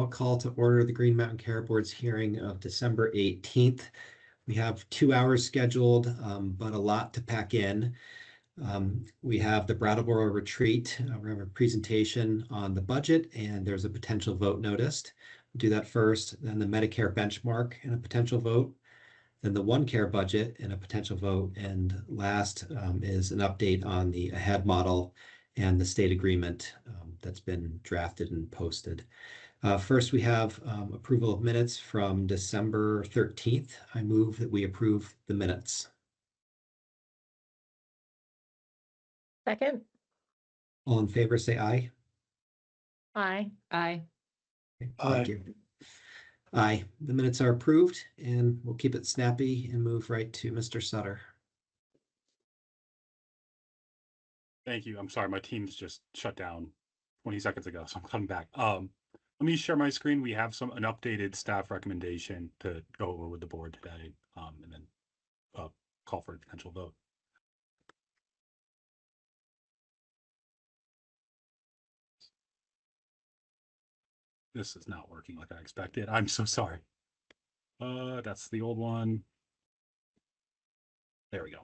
call to order the Green Mountain Care Board's hearing of December 18th. We have 2 hours scheduled, but a lot to pack in. We have the Brattleboro retreat. We have a presentation on the budget, and there's a potential vote noticed. We'll do that first, then the Medicare benchmark and a potential vote, then the OneCare budget and a potential vote, and last is an update on the AHEAD model and the state agreement that's been drafted and posted. First, we have approval of minutes from December 13th. I move that we approve the minutes. Second. All in favor, say aye. Aye. Aye. Okay, thank you. Aye. The minutes are approved, and we'll keep it snappy and move right to Mr. Sutter. Thank you. I'm sorry, my Teams just shut down 20 seconds ago, so I'm coming back. Let me share my screen. We have an updated staff recommendation to go over with the board today, and then call for a potential vote. This is not working like I expected. I'm so sorry. That's the old one. There we go.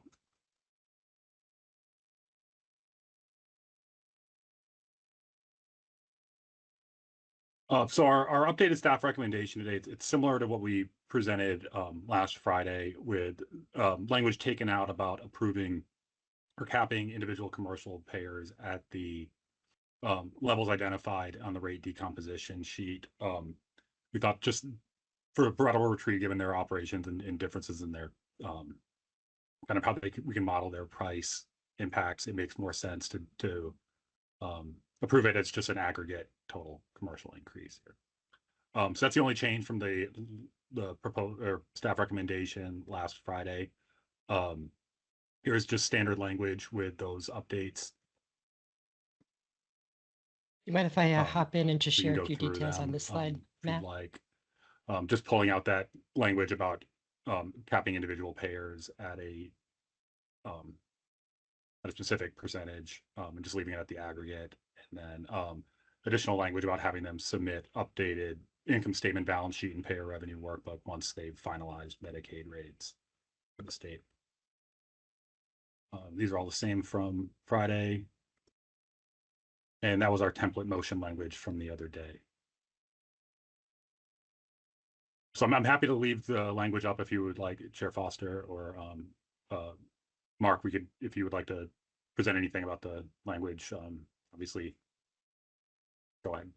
So our updated staff recommendation today, it's similar to what we presented last Friday, with language taken out about approving or capping individual commercial payers at the levels identified on the rate decomposition sheet. We thought, just for Brattleboro Retreat, given their operations and differences in their kind of how we can model their price impacts, it makes more sense to approve it as just an aggregate total commercial increase here. So that's the only change from the proposed or staff recommendation last Friday. Here's just standard language with those updates. You mind if I hop in and just share a few through details them, on this slide, Matt? Like, just pulling out that language about capping individual payers at a specific percentage, and just leaving it at the aggregate, and then additional language about having them submit updated income statement, balance sheet, and payer revenue workbook once they've finalized Medicaid rates for the state. These are all the same from Friday. And that was our template motion language from the other day. So I'm happy to leave the language up if you would like, Chair Foster or Mark. We could, if you would like to present anything about the language, obviously, go ahead.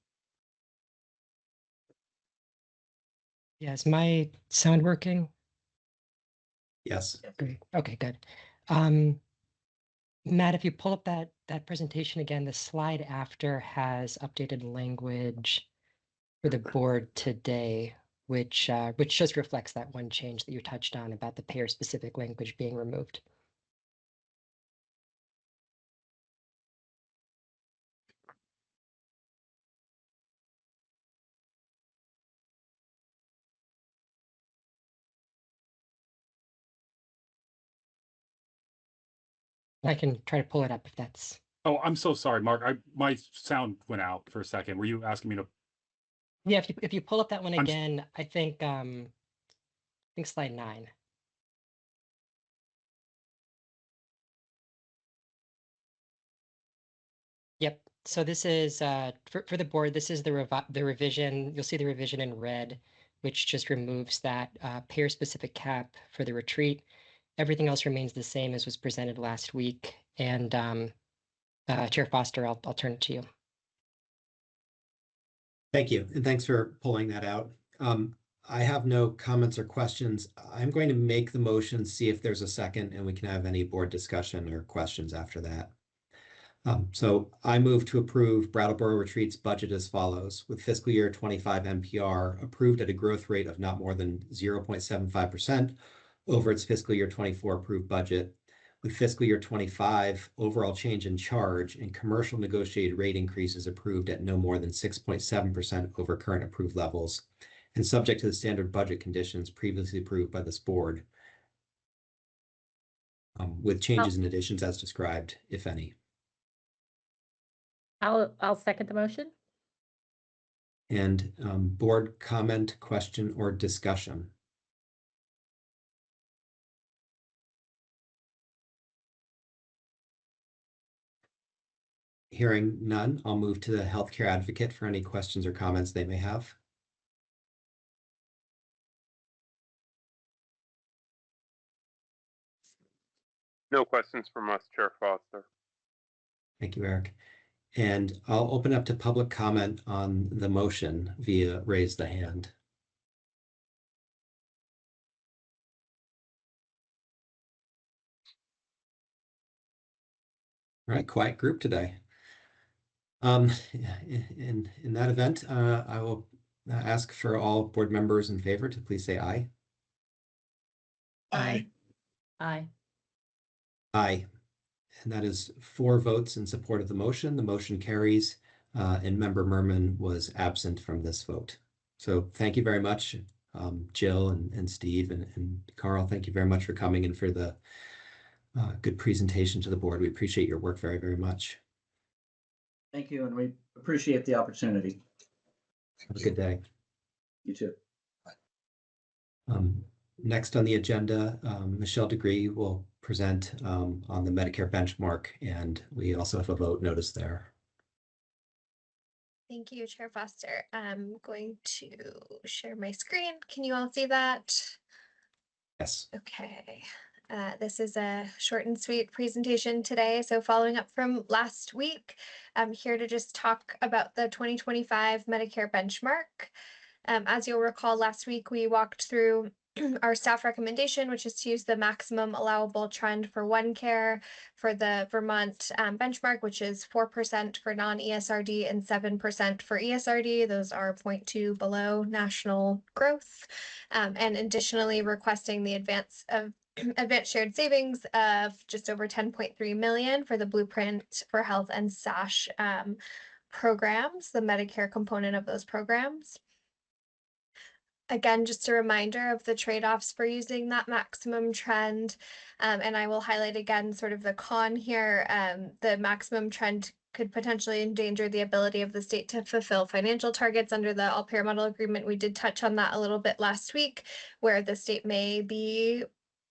Yeah, is my sound working? Yes. Great. Okay, good. Matt, if you pull up that presentation again, the slide after has updated language for the board today, which just reflects that one change that you touched on about the payer-specific language being removed. I can try to pull it up if that's... Oh, I'm so sorry, Mark. My sound went out for a second. Were you asking me to? Yeah, if you pull up that one again, I think slide 9. Yep. So this is for the board. This is the revision. You'll see the revision in red, which just removes that payer-specific cap for the retreat. Everything else remains the same as was presented last week. And Chair Foster, I'll turn it to you. Thank you, and thanks for pulling that out. I have no comments or questions. I'm going to make the motion, see if there's a second, and we can have any board discussion or questions after that. So I move to approve Brattleboro Retreat's budget as follows, with fiscal year 25 NPR approved at a growth rate of not more than 0.75% over its fiscal year 24 approved budget, with fiscal year 25 overall change in charge and commercial negotiated rate increases approved at no more than 6.7% over current approved levels, and subject to the standard budget conditions previously approved by this board, with changes and additions as described, if any. I'll second the motion. And board comment, question, or discussion? Hearing none, I'll move to the healthcare advocate for any questions or comments they may have. No questions from us, Chair Foster. Thank you, Eric. And I'll open up to public comment on the motion via raise the hand. All right, quiet group today. In that event, I will ask for all board members in favor to please say aye. Aye. Aye. Aye. And that is 4 votes in support of the motion. The motion carries, and Member Merman was absent from this vote. So thank you very much, Jill and Steve and Carl. Thank you very much for coming and for the good presentation to the board. We appreciate your work very, very much. Thank you, and we appreciate the opportunity. Have a good day. You too. Next on the agenda, Michelle Degree will present on the Medicare benchmark, and we also have a vote notice there. Thank you, Chair Foster. I'm going to share my screen. Can you all see that? Yes. Okay. This is a short and sweet presentation today. So following up from last week, I'm here to just talk about the 2025 Medicare benchmark. As you'll recall, last week we walked through our staff recommendation, which is to use the maximum allowable trend for OneCare for the Vermont benchmark, which is 4% for non-ESRD and 7% for ESRD. Those are 0.2 below national growth. And additionally requesting the advanced shared savings of just over 10.3 million for the Blueprint for Health and SASH programs, the Medicare component of those programs. Again, just a reminder of the trade-offs for using that maximum trend. And I will highlight again sort of the con here. The maximum trend could potentially endanger the ability of the state to fulfill financial targets under the all-payer model agreement. We did touch on that a little bit last week, where the state may be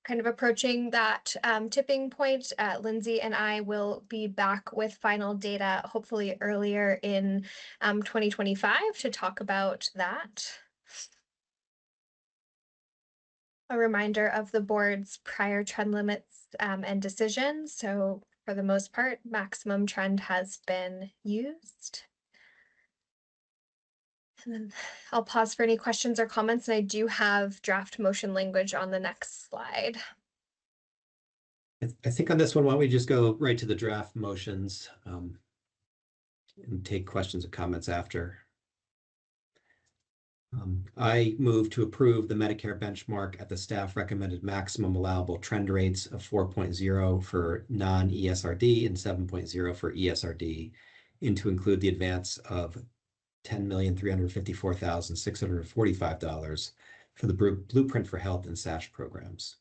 kind of approaching that tipping point. Lindsay and I will be back with final data, hopefully earlier in 2025 to talk about that. A reminder of the board's prior trend limits and decisions. So for the most part, maximum trend has been used. And then I'll pause for any questions or comments, and I do have draft motion language on the next slide. I think on this one, why don't we just go right to the draft motions and take questions and comments after. I move to approve the Medicare benchmark at the staff recommended maximum allowable trend rates of 4.0 for non-ESRD and 7.0 for ESRD, and to include the advance of $10,354,645 for the Blueprint for Health and SASH programs.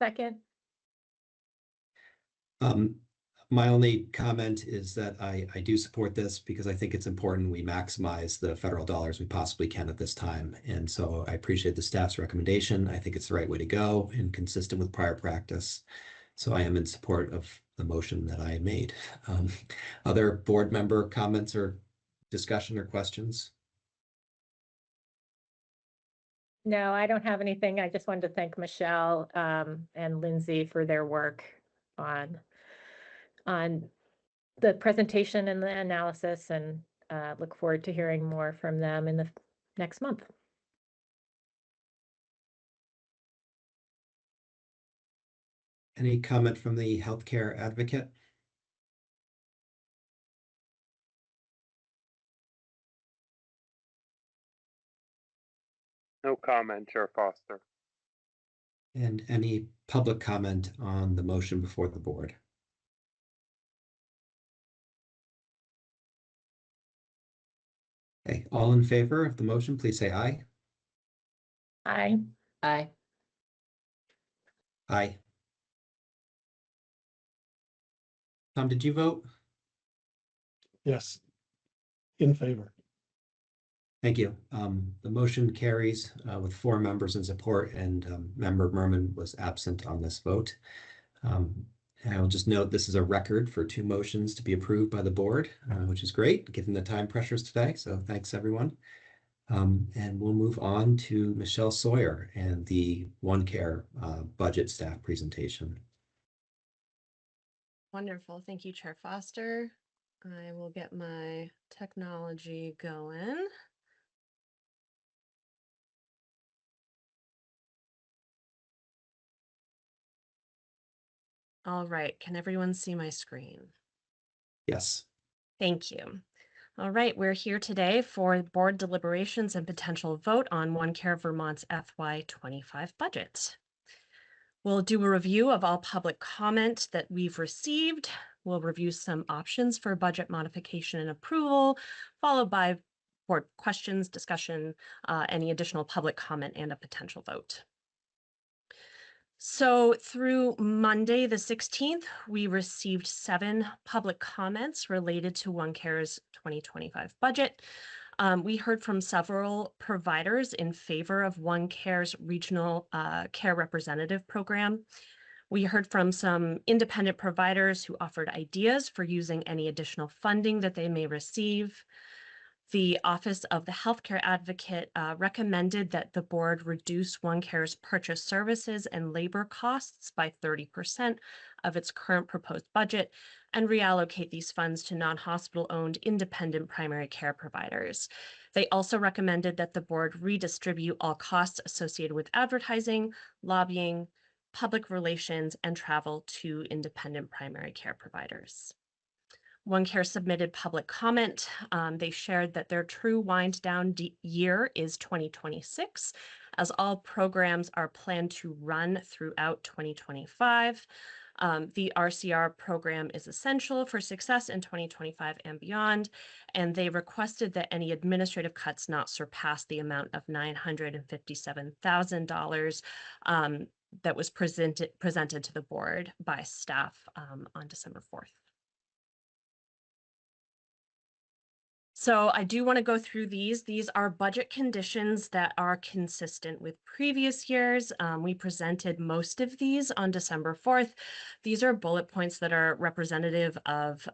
Second. My only comment is that I do support this because I think it's important we maximize the federal dollars we possibly can at this time. And so I appreciate the staff's recommendation. I think it's the right way to go and consistent with prior practice. So I am in support of the motion that I made. Other board member comments or discussion or questions? No, I don't have anything. I just wanted to thank Michelle and Lindsay for their work on the presentation and the analysis, and look forward to hearing more from them in the next month. Any comment from the healthcare advocate? No comment, Chair Foster. And any public comment on the motion before the board? Okay, all in favor of the motion, please say aye. Aye. Aye. Aye. Tom, did you vote? Yes. in favor. Thank you. The motion carries with 4 members in support, and Member Merman was absent on this vote. And I'll just note this is a record for 2 motions to be approved by the board, which is great given the time pressures today. So thanks, everyone. And we'll move on to Michelle Sawyer and the OneCare budget staff presentation. Wonderful. Thank you, Chair Foster. I will get my technology going. All right. Can everyone see my screen? Yes. Thank you. All right. We're here today for board deliberations and potential vote on OneCare Vermont's FY25 budget. We'll do a review of all public comment that we've received. We'll review some options for budget modification and approval, followed by board questions, discussion, any additional public comment, and a potential vote. So through Monday, the 16th, we received 7 public comments related to OneCare's 2025 budget. We heard from several providers in favor of OneCare's regional care representative program. We heard from some independent providers who offered ideas for using any additional funding that they may receive. The Office of the Healthcare Advocate recommended that the board reduce OneCare's purchase services and labor costs by 30% of its current proposed budget and reallocate these funds to non-hospital owned independent primary care providers. They also recommended that the board redistribute all costs associated with advertising, lobbying, public relations, and travel to independent primary care providers. OneCare submitted public comment. They shared that their true wind down year is 2026, as all programs are planned to run throughout 2025. The RCR program is essential for success in 2025 and beyond, and they requested that any administrative cuts not surpass the amount of $957,000 that was presented to the board by staff on December 4th. So I do want to go through these. These are budget conditions that are consistent with previous years. We presented most of these on December 4th. These are bullet points that are representative of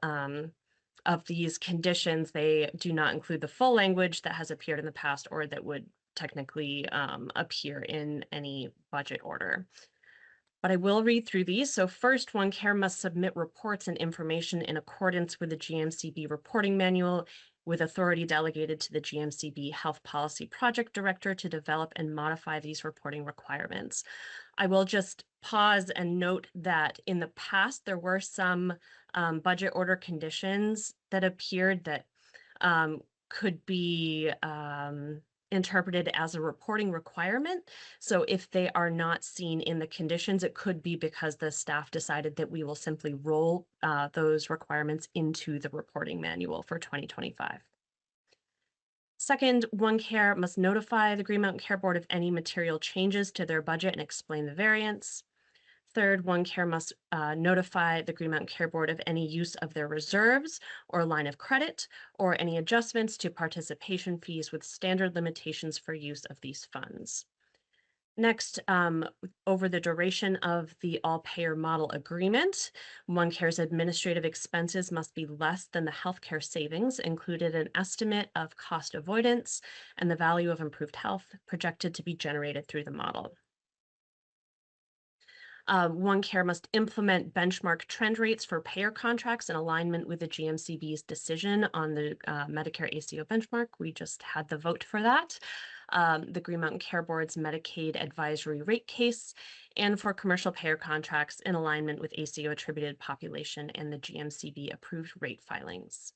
these conditions. They do not include the full language that has appeared in the past or that would technically appear in any budget order. But I will read through these. So first, OneCare must submit reports and information in accordance with the GMCB reporting manual, with authority delegated to the GMCB Health Policy Project Director to develop and modify these reporting requirements. I will just pause and note that in the past, there were some budget order conditions that appeared that could be interpreted as a reporting requirement. So if they are not seen in the conditions, it could be because the staff decided that we will simply roll those requirements into the reporting manual for 2025. Second, OneCare must notify the Green Mountain Care Board of any material changes to their budget and explain the variance. Third, OneCare must notify the Green Mountain Care Board of any use of their reserves or line of credit or any adjustments to participation fees with standard limitations for use of these funds. Next, over the duration of the all-payer model agreement, OneCare's administrative expenses must be less than the healthcare savings, included an estimate of cost avoidance and the value of improved health projected to be generated through the model. OneCare must implement benchmark trend rates for payer contracts in alignment with the GMCB's decision on the Medicare ACO benchmark. We just had the vote for that. The Green Mountain Care Board's Medicaid advisory rate case, and for commercial payer contracts in alignment with ACO attributed population and the GMCB approved rate filings.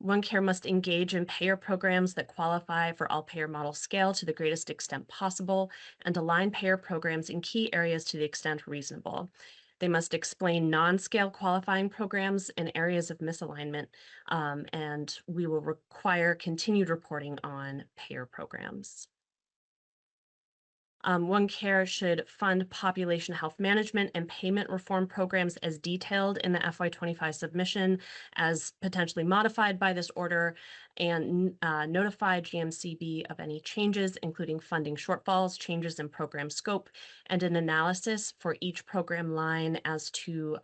OneCare must engage in payer programs that qualify for all payer model scale to the greatest extent possible and align payer programs in key areas to the extent reasonable. They must explain non-scale qualifying programs in areas of misalignment, and we will require continued reporting on payer programs. OneCare should fund population health management and payment reform programs as detailed in the FY25 submission as potentially modified by this order, and notify GMCB of any changes, including funding shortfalls, changes in program scope, and an analysis for each program line as to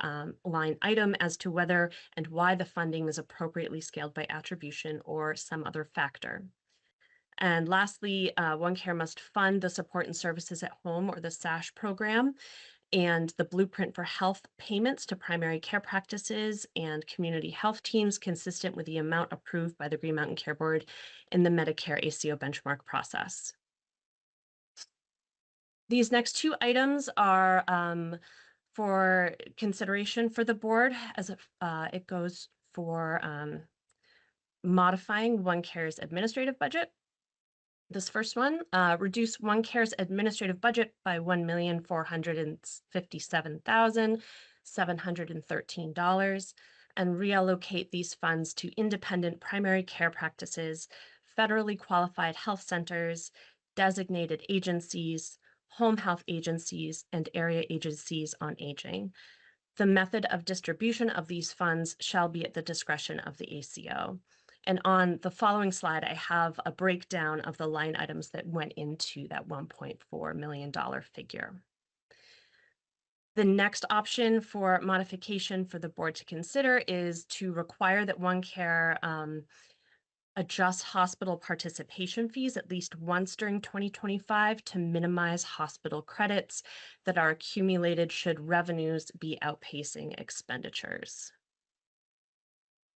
line item as to whether and why the funding is appropriately scaled by attribution or some other factor. And lastly, OneCare must fund the support and services at home, or the SASH program, and the blueprint for health payments to primary care practices and community health teams consistent with the amount approved by the Green Mountain Care Board in the Medicare ACO benchmark process. These next two items are for consideration for the board as it goes for modifying OneCare's administrative budget. This first one, reduce OneCare's administrative budget by $1,457,713 and reallocate these funds to independent primary care practices, federally qualified health centers, designated agencies, home health agencies, and area agencies on aging. The method of distribution of these funds shall be at the discretion of the ACO. And on the following slide, I have a breakdown of the line items that went into that $1.4 million figure. The next option for modification for the board to consider is to require that OneCare adjust hospital participation fees at least once during 2025 to minimize hospital credits that are accumulated should revenues be outpacing expenditures.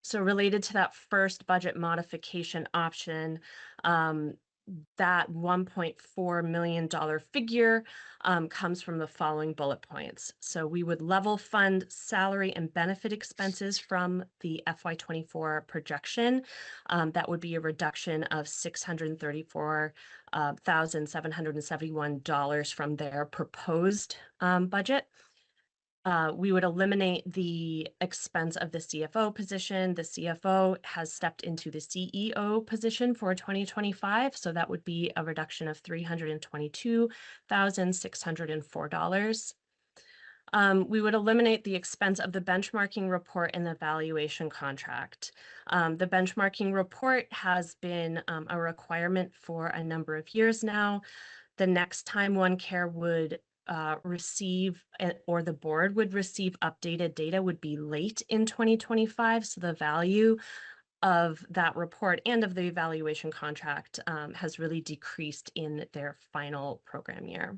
So related to that first budget modification option, that $1.4 million figure comes from the following bullet points. So we would level fund salary and benefit expenses from the FY24 projection. That would be a reduction of $634,771 from their proposed budget. We would eliminate the expense of the CFO position. The CFO has stepped into the CEO position for 2025, so that would be a reduction of $322,604. We would eliminate the expense of the benchmarking report and the valuation contract. The benchmarking report has been a requirement for a number of years now. The next time OneCare would receive or the board would receive updated data would be late in 2025. So the value of that report and of the evaluation contract has really decreased in their final program year.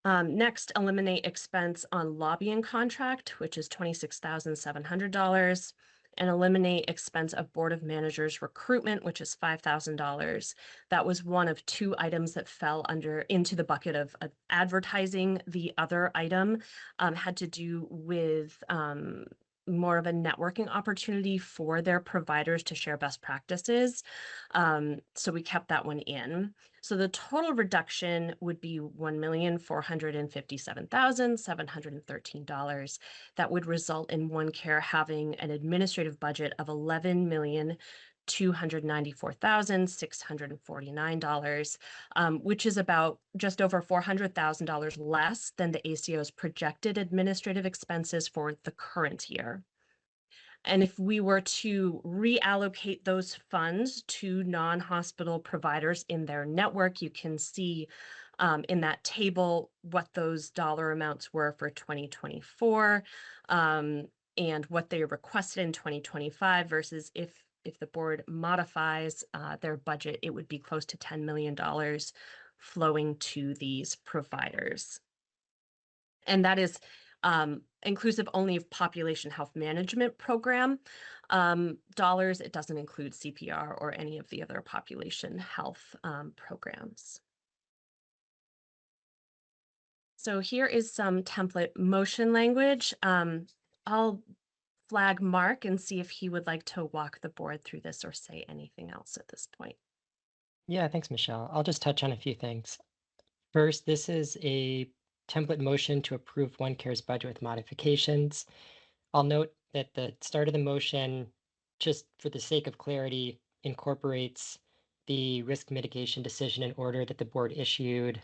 Next, eliminate expense on lobbying contract, which is $26,700. And eliminate expense of Board of Managers recruitment, which is $5,000. That was one of two items that fell into the bucket of advertising. The other item had to do with more of a networking opportunity for their providers to share best practices. So we kept that one in. So the total reduction would be $1,457,713. That would result in OneCare having an administrative budget of $11,294,649, which is about just over $400,000 less than the ACO's projected administrative expenses for the current year. And if we were to reallocate those funds to non-hospital providers in their network, you can see in that table what those dollar amounts were for 2024 and what they requested in 2025 versus if the board modifies their budget, it would be close to $10 million flowing to these providers. And that is inclusive only of population health management program dollars. It doesn't include CPR or any of the other population health programs. So here is some template motion language. I'll flag Mark and see if he would like to walk the board through this or say anything else at this point. Yeah, thanks, Michelle. I'll just touch on a few things. First, this is a template motion to approve OneCare's budget with modifications. I'll note that the start of the motion, just for the sake of clarity, incorporates the risk mitigation decision and order that the board issued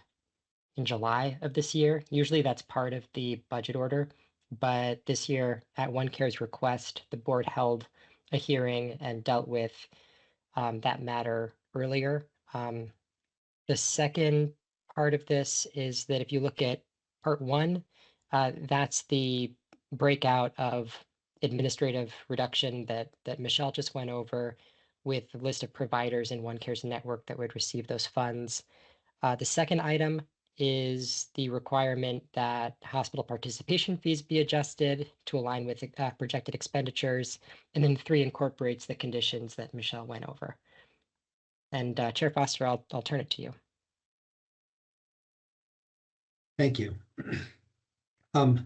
in July of this year. Usually that's part of the budget order, but this year at OneCare's request, the board held a hearing and dealt with that matter earlier. The second part of this is that if you look at part one, that's the breakout of administrative reduction that Michelle just went over with the list of providers in OneCare's network that would receive those funds. The second item is the requirement that hospital participation fees be adjusted to align with projected expenditures. And then three incorporates the conditions that Michelle went over. And Chair Foster, I'll turn it to you. Thank you. I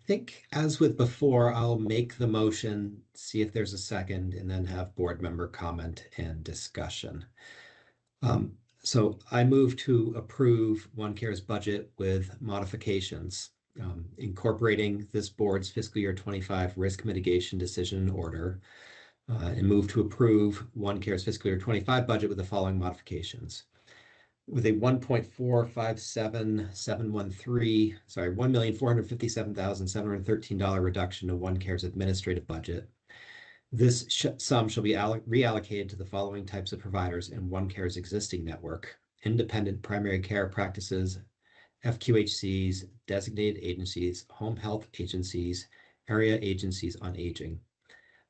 think as with before, I'll make the motion, see if there's a second, and then have board member comment and discussion. So I move to approve OneCare's budget with modifications, incorporating this board's fiscal year 25 risk mitigation decision order, and move to approve OneCare's fiscal year 25 budget with the following modifications. With a $1,457,713 reduction to OneCare's administrative budget. This sum shall be reallocated to the following types of providers in OneCare's existing network: independent primary care practices, FQHCs, designated agencies, home health agencies, area agencies on aging.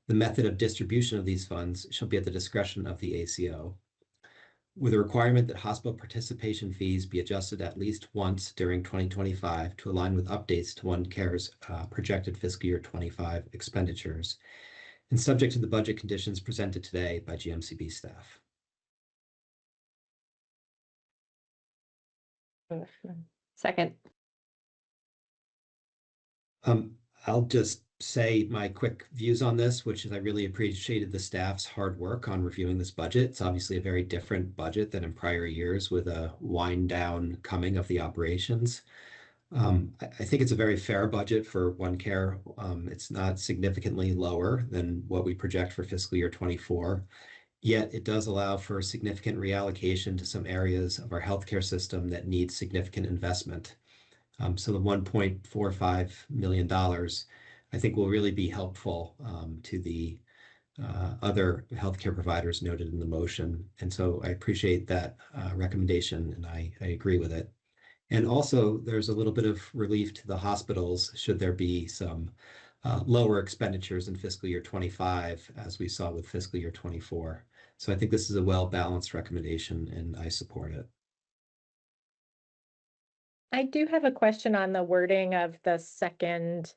The method of distribution of these funds shall be at the discretion of the ACO, with a requirement that hospital participation fees be adjusted at least once during 2025 to align with updates to OneCare's projected fiscal year 25 expenditures, and subject to the budget conditions presented today by GMCB staff. Second. I'll just say my quick views on this, which is I really appreciated the staff's hard work on reviewing this budget. It's obviously a very different budget than in prior years with a wind down coming of the operations. I think it's a very fair budget for OneCare. It's not significantly lower than what we project for fiscal year 24, yet it does allow for significant reallocation to some areas of our healthcare system that need significant investment. So the $1.45 million, I think, will really be helpful to the other healthcare providers noted in the motion. And so I appreciate that recommendation, and I agree with it. And also, there's a little bit of relief to the hospitals should there be some lower expenditures in fiscal year 25, as we saw with fiscal year 24. So I think this is a well-balanced recommendation, and I support it. I do have a question on the wording of the second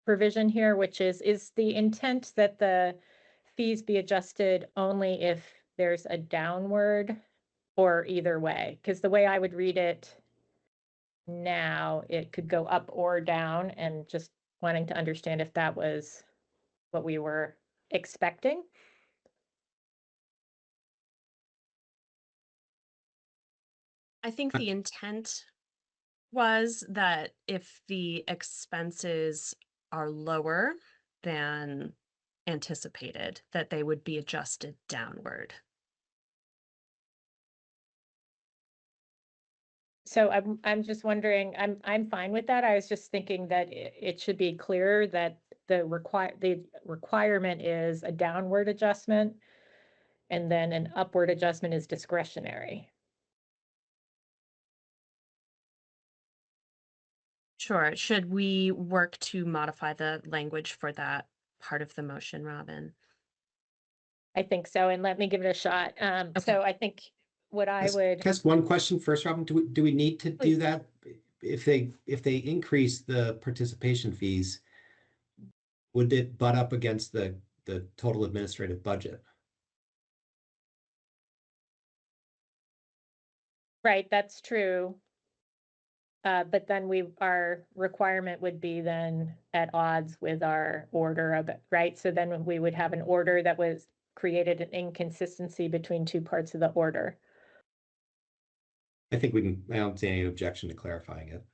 provision here, which is the intent that the fees be adjusted only if there's a downward or either way? Because the way I would read it now, it could go up or down, and just wanting to understand if that was what we were expecting. I think the intent was that if the expenses are lower than anticipated, that they would be adjusted downward. So I'm just wondering, I'm fine with that. I was just thinking that it should be clear that the requirement is a downward adjustment, and then an upward adjustment is discretionary. Sure. Should we work to modify the language for that part of the motion, Robin? I think so, and let me give it a shot. So I think what I would. Just one question first, Robin. Do we need to do that? If they increase the participation fees, would it butt up against the total administrative budget? Right, that's true. But then our requirement would be then at odds with our order of it, right? So then we would have an order that was created an inconsistency between two parts of the order. I think I don't see any objection to clarifying it.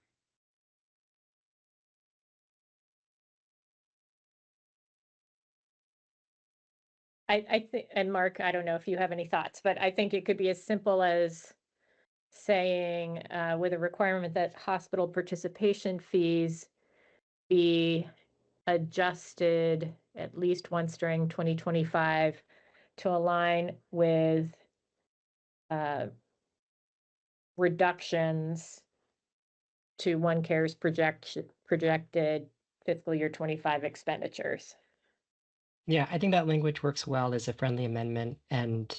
I think, and Mark, I don't know if you have any thoughts, but I think it could be as simple as saying, with a requirement that hospital participation fees be adjusted at least once during 2025 to align with reductions to OneCare's projected fiscal year 25 expenditures. Yeah, I think that language works well as a friendly amendment and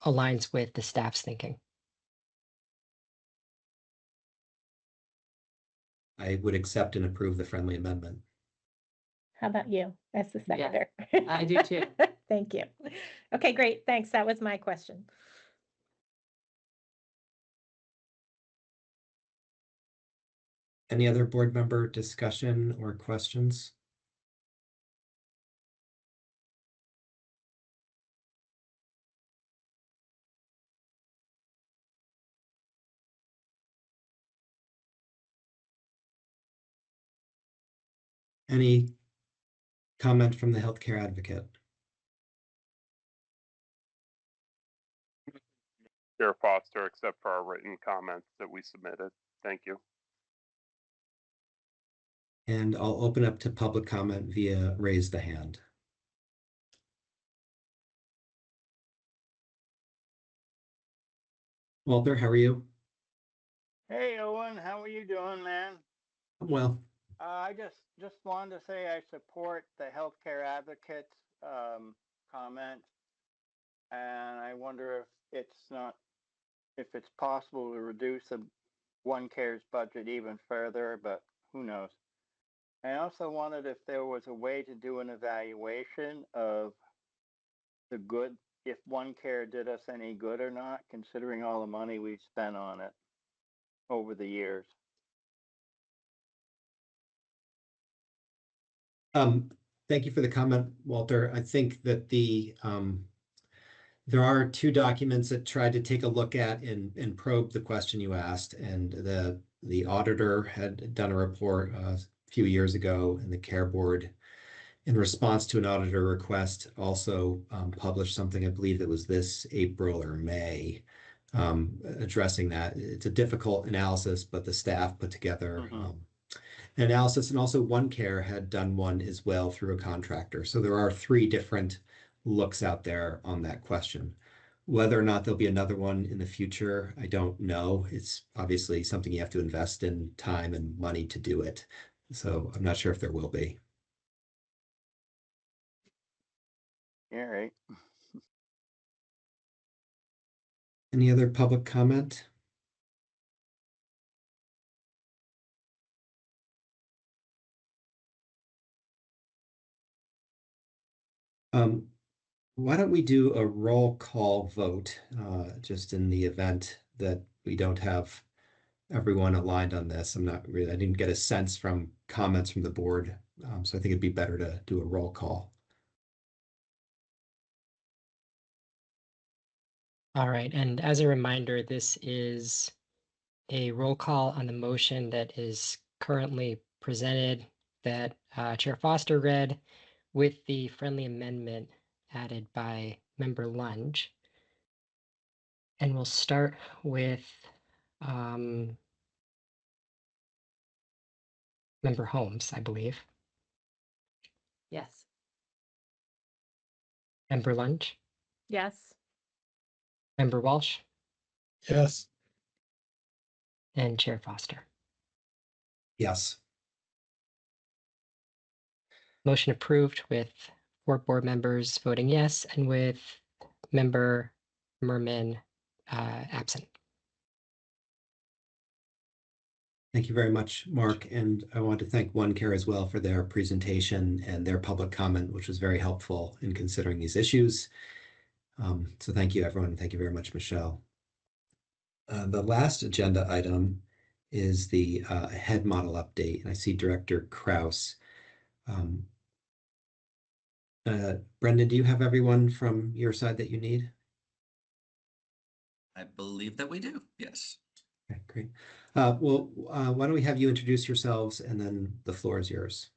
aligns with the staff's thinking. I would accept and approve the friendly amendment. How about you as the Yeah, seconder? I do too. Thank you. Okay, great. Thanks. That was my question. Any other board member discussion or questions? Any comment from the healthcare advocate? Chair Foster, except for our written comments that we submitted. Thank you. And I'll open up to public comment via raise the hand. Walter, how are you? Hey, Owen, how are you doing, man? Well, I just wanted to say I support the healthcare advocates comment, and I wonder if it's possible to reduce the OneCare's budget even further, but who knows? I also wondered if there was a way to do an evaluation of the good, if OneCare did us any good or not, considering all the money we've spent on it over the years. Thank you for the comment, Walter. I think that there are two documents that tried to take a look at and probe the question you asked, and the auditor had done a report a few years ago, and the Care Board, in response to an auditor request, also published something, I believe it was this April or May, addressing that. It's a difficult analysis, but the staff put together an analysis, and also OneCare had done one as well through a contractor. So there are three different looks out there on that question. Whether or not there'll be another one in the future, I don't know. It's obviously something you have to invest in time and money to do it. So I'm not sure if there will be. Yeah, right. Any other public comment? Why don't we do a roll call vote, just in the event that we don't have everyone aligned on this. I didn't get a sense from comments from the board. So I think it'd be better to do a roll call. All right, and as a reminder, this is a roll call on the motion that is currently presented that Chair Foster read with the friendly amendment added by Member Lunge. And we'll start with Member Holmes, I believe. Yes. Member Lunge, Yes. Member Walsh, Yes. and Chair Foster. Yes. Motion approved with 4 board members voting yes and with Member Merman absent. Thank you very much, Mark. And I want to thank OneCare as well for their presentation and their public comment, which was very helpful in considering these issues. So thank you, everyone. Thank you very much, Michelle. The last agenda item is the head model update. And I see Director Kraus. Brendan, do you have everyone from your side that you need? I believe that we do, yes. Okay, great. Why don't we have you introduce yourselves, and then the floor is yours.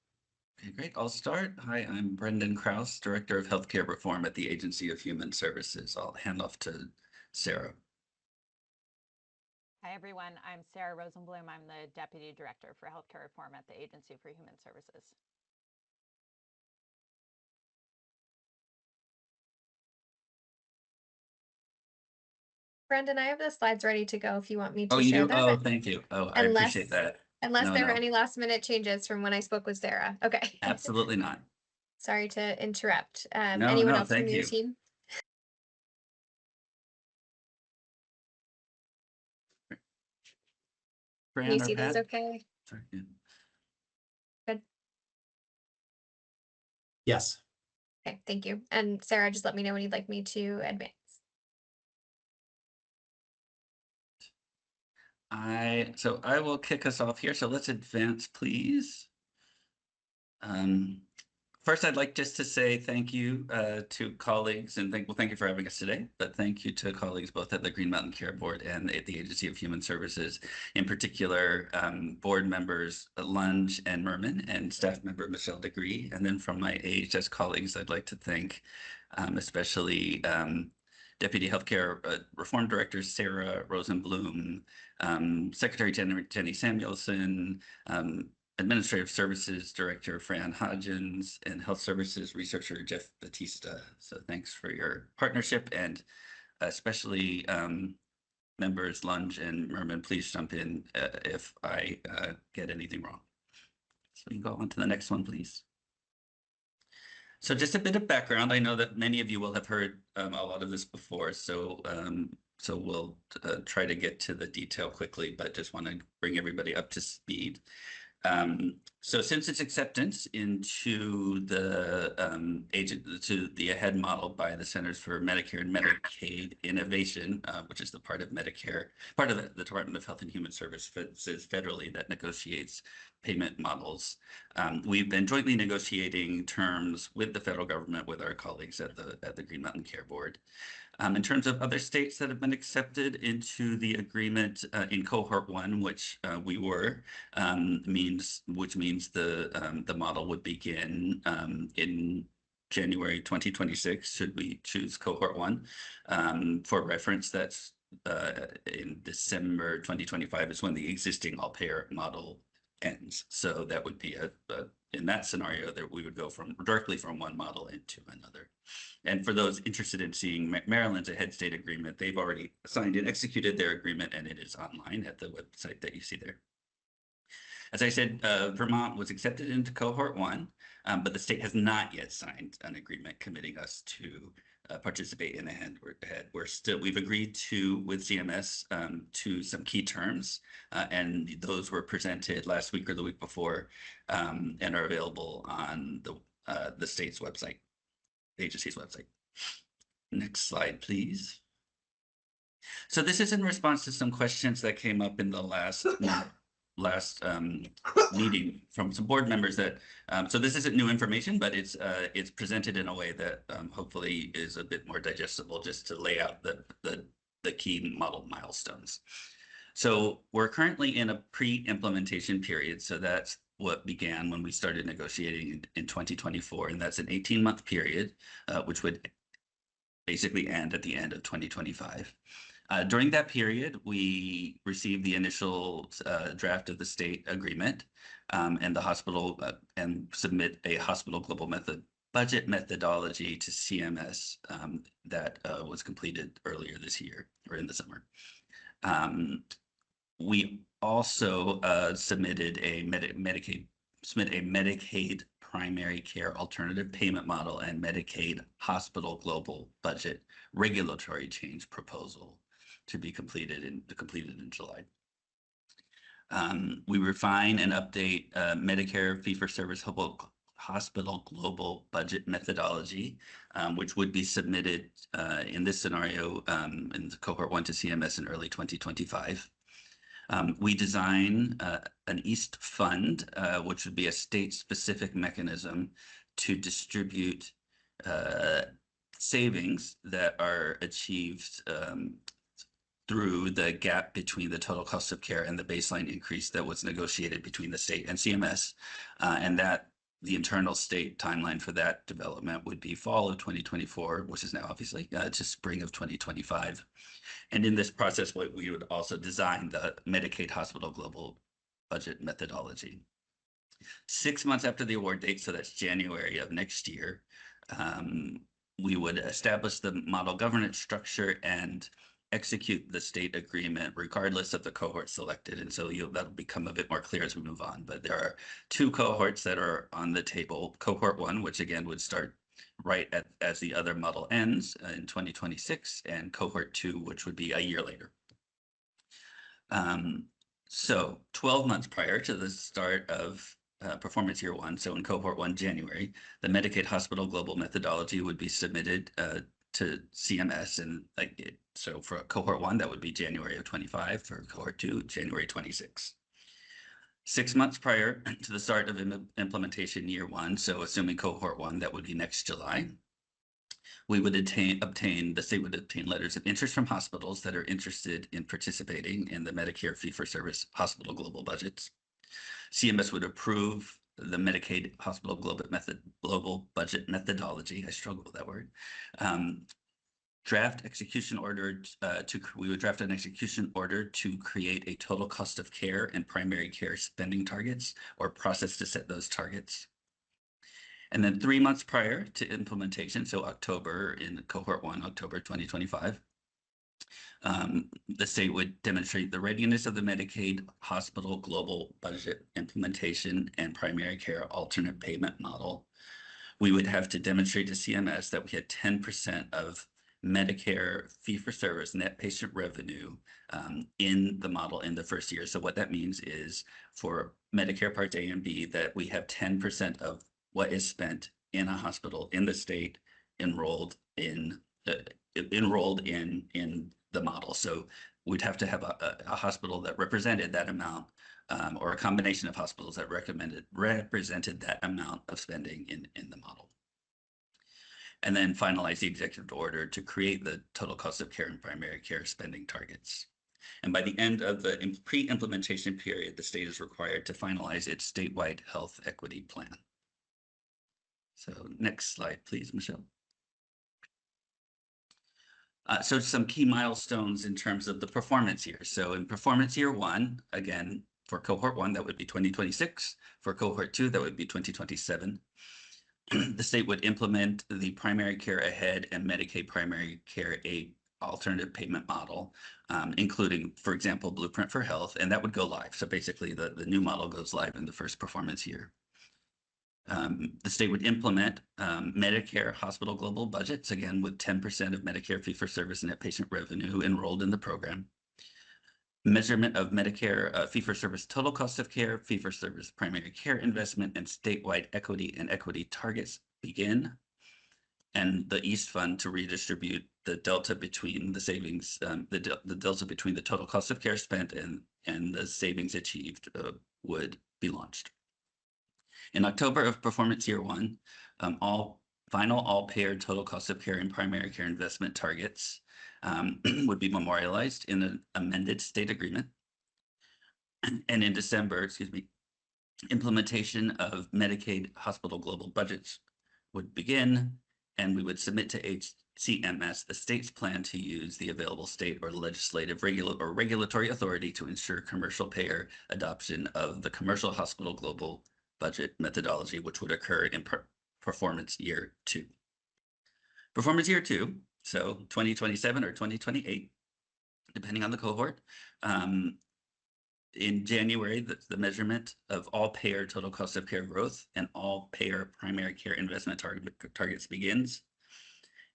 Okay, great. I'll start. Hi, I'm Brendan Krause, Director of Healthcare Reform at the Agency of Human Services. I'll hand off to Sarah. Hi, everyone. I'm Sarah Rosenblum. I'm the Deputy Director for Healthcare Reform at the Agency for Human Services. Brendan, I have the slides ready to go if you want me Oh, to you share do? them. Oh, thank you. Oh, I appreciate that. Unless No, there were no. any last minute changes from when I spoke with Sarah. Okay. Absolutely not. Sorry to interrupt. No, Anyone no, else from thank your you. team? Can you Fran or see these Pat? okay? Sorry, yeah. Good. Yes. Okay, thank you. And Sarah, just let me know when you'd like me to advance. So I will kick us off here. So let's advance, please. First, I'd like just to say thank you to colleagues and thank you for having us today. But thank you to colleagues both at the Green Mountain Care Board and at the Agency of Human Services, in particular, board members Lunge and Merman and staff member Michelle Degree. And then from my AHS colleagues, I'd like to thank especially Deputy Healthcare Reform Director Sarah Rosenblum, Secretary Jenny Samuelson, Administrative Services Director Fran Hodgins, and Health Services Researcher Jeff Batista. So thanks for your partnership, and especially members Lunge and Merman, please jump in if I get anything wrong. So we can go on to the next one, please. So just a bit of background. I know that many of you will have heard a lot of this before, so we'll try to get to the detail quickly, but just want to bring everybody up to speed. So since its acceptance into the AHEAD model by the Centers for Medicare and Medicaid Innovation, which is the part of Medicare, part of the Department of Health and Human Services federally that negotiates payment models, we've been jointly negotiating terms with the federal government with our colleagues at the Green Mountain Care Board. In terms of other states that have been accepted into the agreement in cohort 1, which we were, which means the model would begin in January 2026, should we choose cohort 1. For reference, that's in December 2025 is when the existing all-payer model ends. So that would be in that scenario that we would go directly from one model into another. And for those interested in seeing Maryland's AHEAD state agreement, they've already signed and executed their agreement, and it is online at the website that you see there. As I said, Vermont was accepted into cohort 1, but the state has not yet signed an agreement committing us to participate in AHEAD. We've agreed with CMS to some key terms, and those were presented last week or the week before, and are available on the state's website. Agency's website. Next slide, please. So this is in response to some questions that came up in the last meeting from some board members that, so this isn't new information, but it's presented in a way that hopefully is a bit more digestible, just to lay out the key model milestones. So we're currently in a pre-implementation period. So that's what began when we started negotiating in 2024. And that's an 18-month period, which would basically end at the end of 2025. During that period, we received the initial draft of the state agreement and the hospital and submit a hospital global budget methodology to CMS that was completed earlier this year or in the summer. We also submitted a Medicaid primary care alternative payment model and Medicaid hospital global budget regulatory change proposal to be completed in July. We refine and update Medicare fee-for-service hospital global budget methodology, which would be submitted in this scenario in the cohort 1 to CMS in early 2025. We design an East Fund, which would be a state-specific mechanism to distribute savings that are achieved through the gap between the total cost of care and the baseline increase that was negotiated between the state and CMS. And that the internal state timeline for that development would be fall of 2024, which is now obviously to spring of 2025. And in this process, we would also design the Medicaid Hospital Global Budget methodology. 6 months after the award date, so that's January of next year, we would establish the model governance structure and execute the state agreement regardless of the cohort selected. And so that'll become a bit more clear as we move on. But there are 2 cohorts that are on the table. Cohort 1, which again would start right as the other model ends in 2026, and cohort 2, which would be a year later. So 12 months prior to the start of performance year 1, so in cohort 1, January, the Medicaid Hospital Global Methodology would be submitted to CMS, and so for cohort 1, that would be January of 25. For cohort 2, January 26. 6 months prior to the start of implementation year 1, so assuming cohort 1, that would be next July, we would the state would obtain letters of interest from hospitals that are interested in participating in the Medicare fee-for-service hospital global budgets. CMS would approve the Medicaid Hospital Global Budget methodology. I struggle with that word. Draft execution order we would draft an execution order to create a total cost of care and primary care spending targets, or process to set those targets. And then 3 months prior to implementation, so October in cohort 1, October 2025, the state would demonstrate the readiness of the Medicaid Hospital Global Budget implementation and primary care alternate payment model. We would have to demonstrate to CMS that we had 10% of Medicare fee-for-service net patient revenue in the model in the first year. So what that means is for Medicare Parts A and B, that we have 10% of what is spent in a hospital in the state enrolled in the model. So we'd have to have a hospital that represented that amount, or a combination of hospitals that represented that amount of spending in the model. And then finalize the executive order to create the total cost of care and primary care spending targets. And by the end of the pre-implementation period, the state is required to finalize its statewide health equity plan. So next slide, please, Michelle. So some key milestones in terms of the performance year. So in performance year 1, again, for cohort 1, that would be 2026. For cohort 2, that would be 2027. The state would implement the primary care ahead and Medicaid primary care aid alternative payment model, including, for example, Blueprint for Health, and that would go live. So basically the new model goes live in the first performance year. The state would implement Medicare hospital global budgets, again, with 10% of Medicare fee-for-service net patient revenue enrolled in the program. Measurement of Medicare fee-for-service total cost of care, fee-for-service primary care investment, and statewide equity and equity targets begin. And the East Fund to redistribute the delta between the savings, the delta between the total cost of care spent and the savings achieved would be launched. In October of performance year 1, all payer total cost of care and primary care investment targets would be memorialized in an amended state agreement. And in December, implementation of Medicaid hospital global budgets would begin, and we would submit to CMS the state's plan to use the available state or legislative regulatory authority to ensure commercial payer adoption of the commercial hospital global budget methodology, which would occur in performance year 2. Performance year 2, so 2027 or 2028, depending on the cohort. In January, the measurement of all payer total cost of care growth and all payer primary care investment targets begins.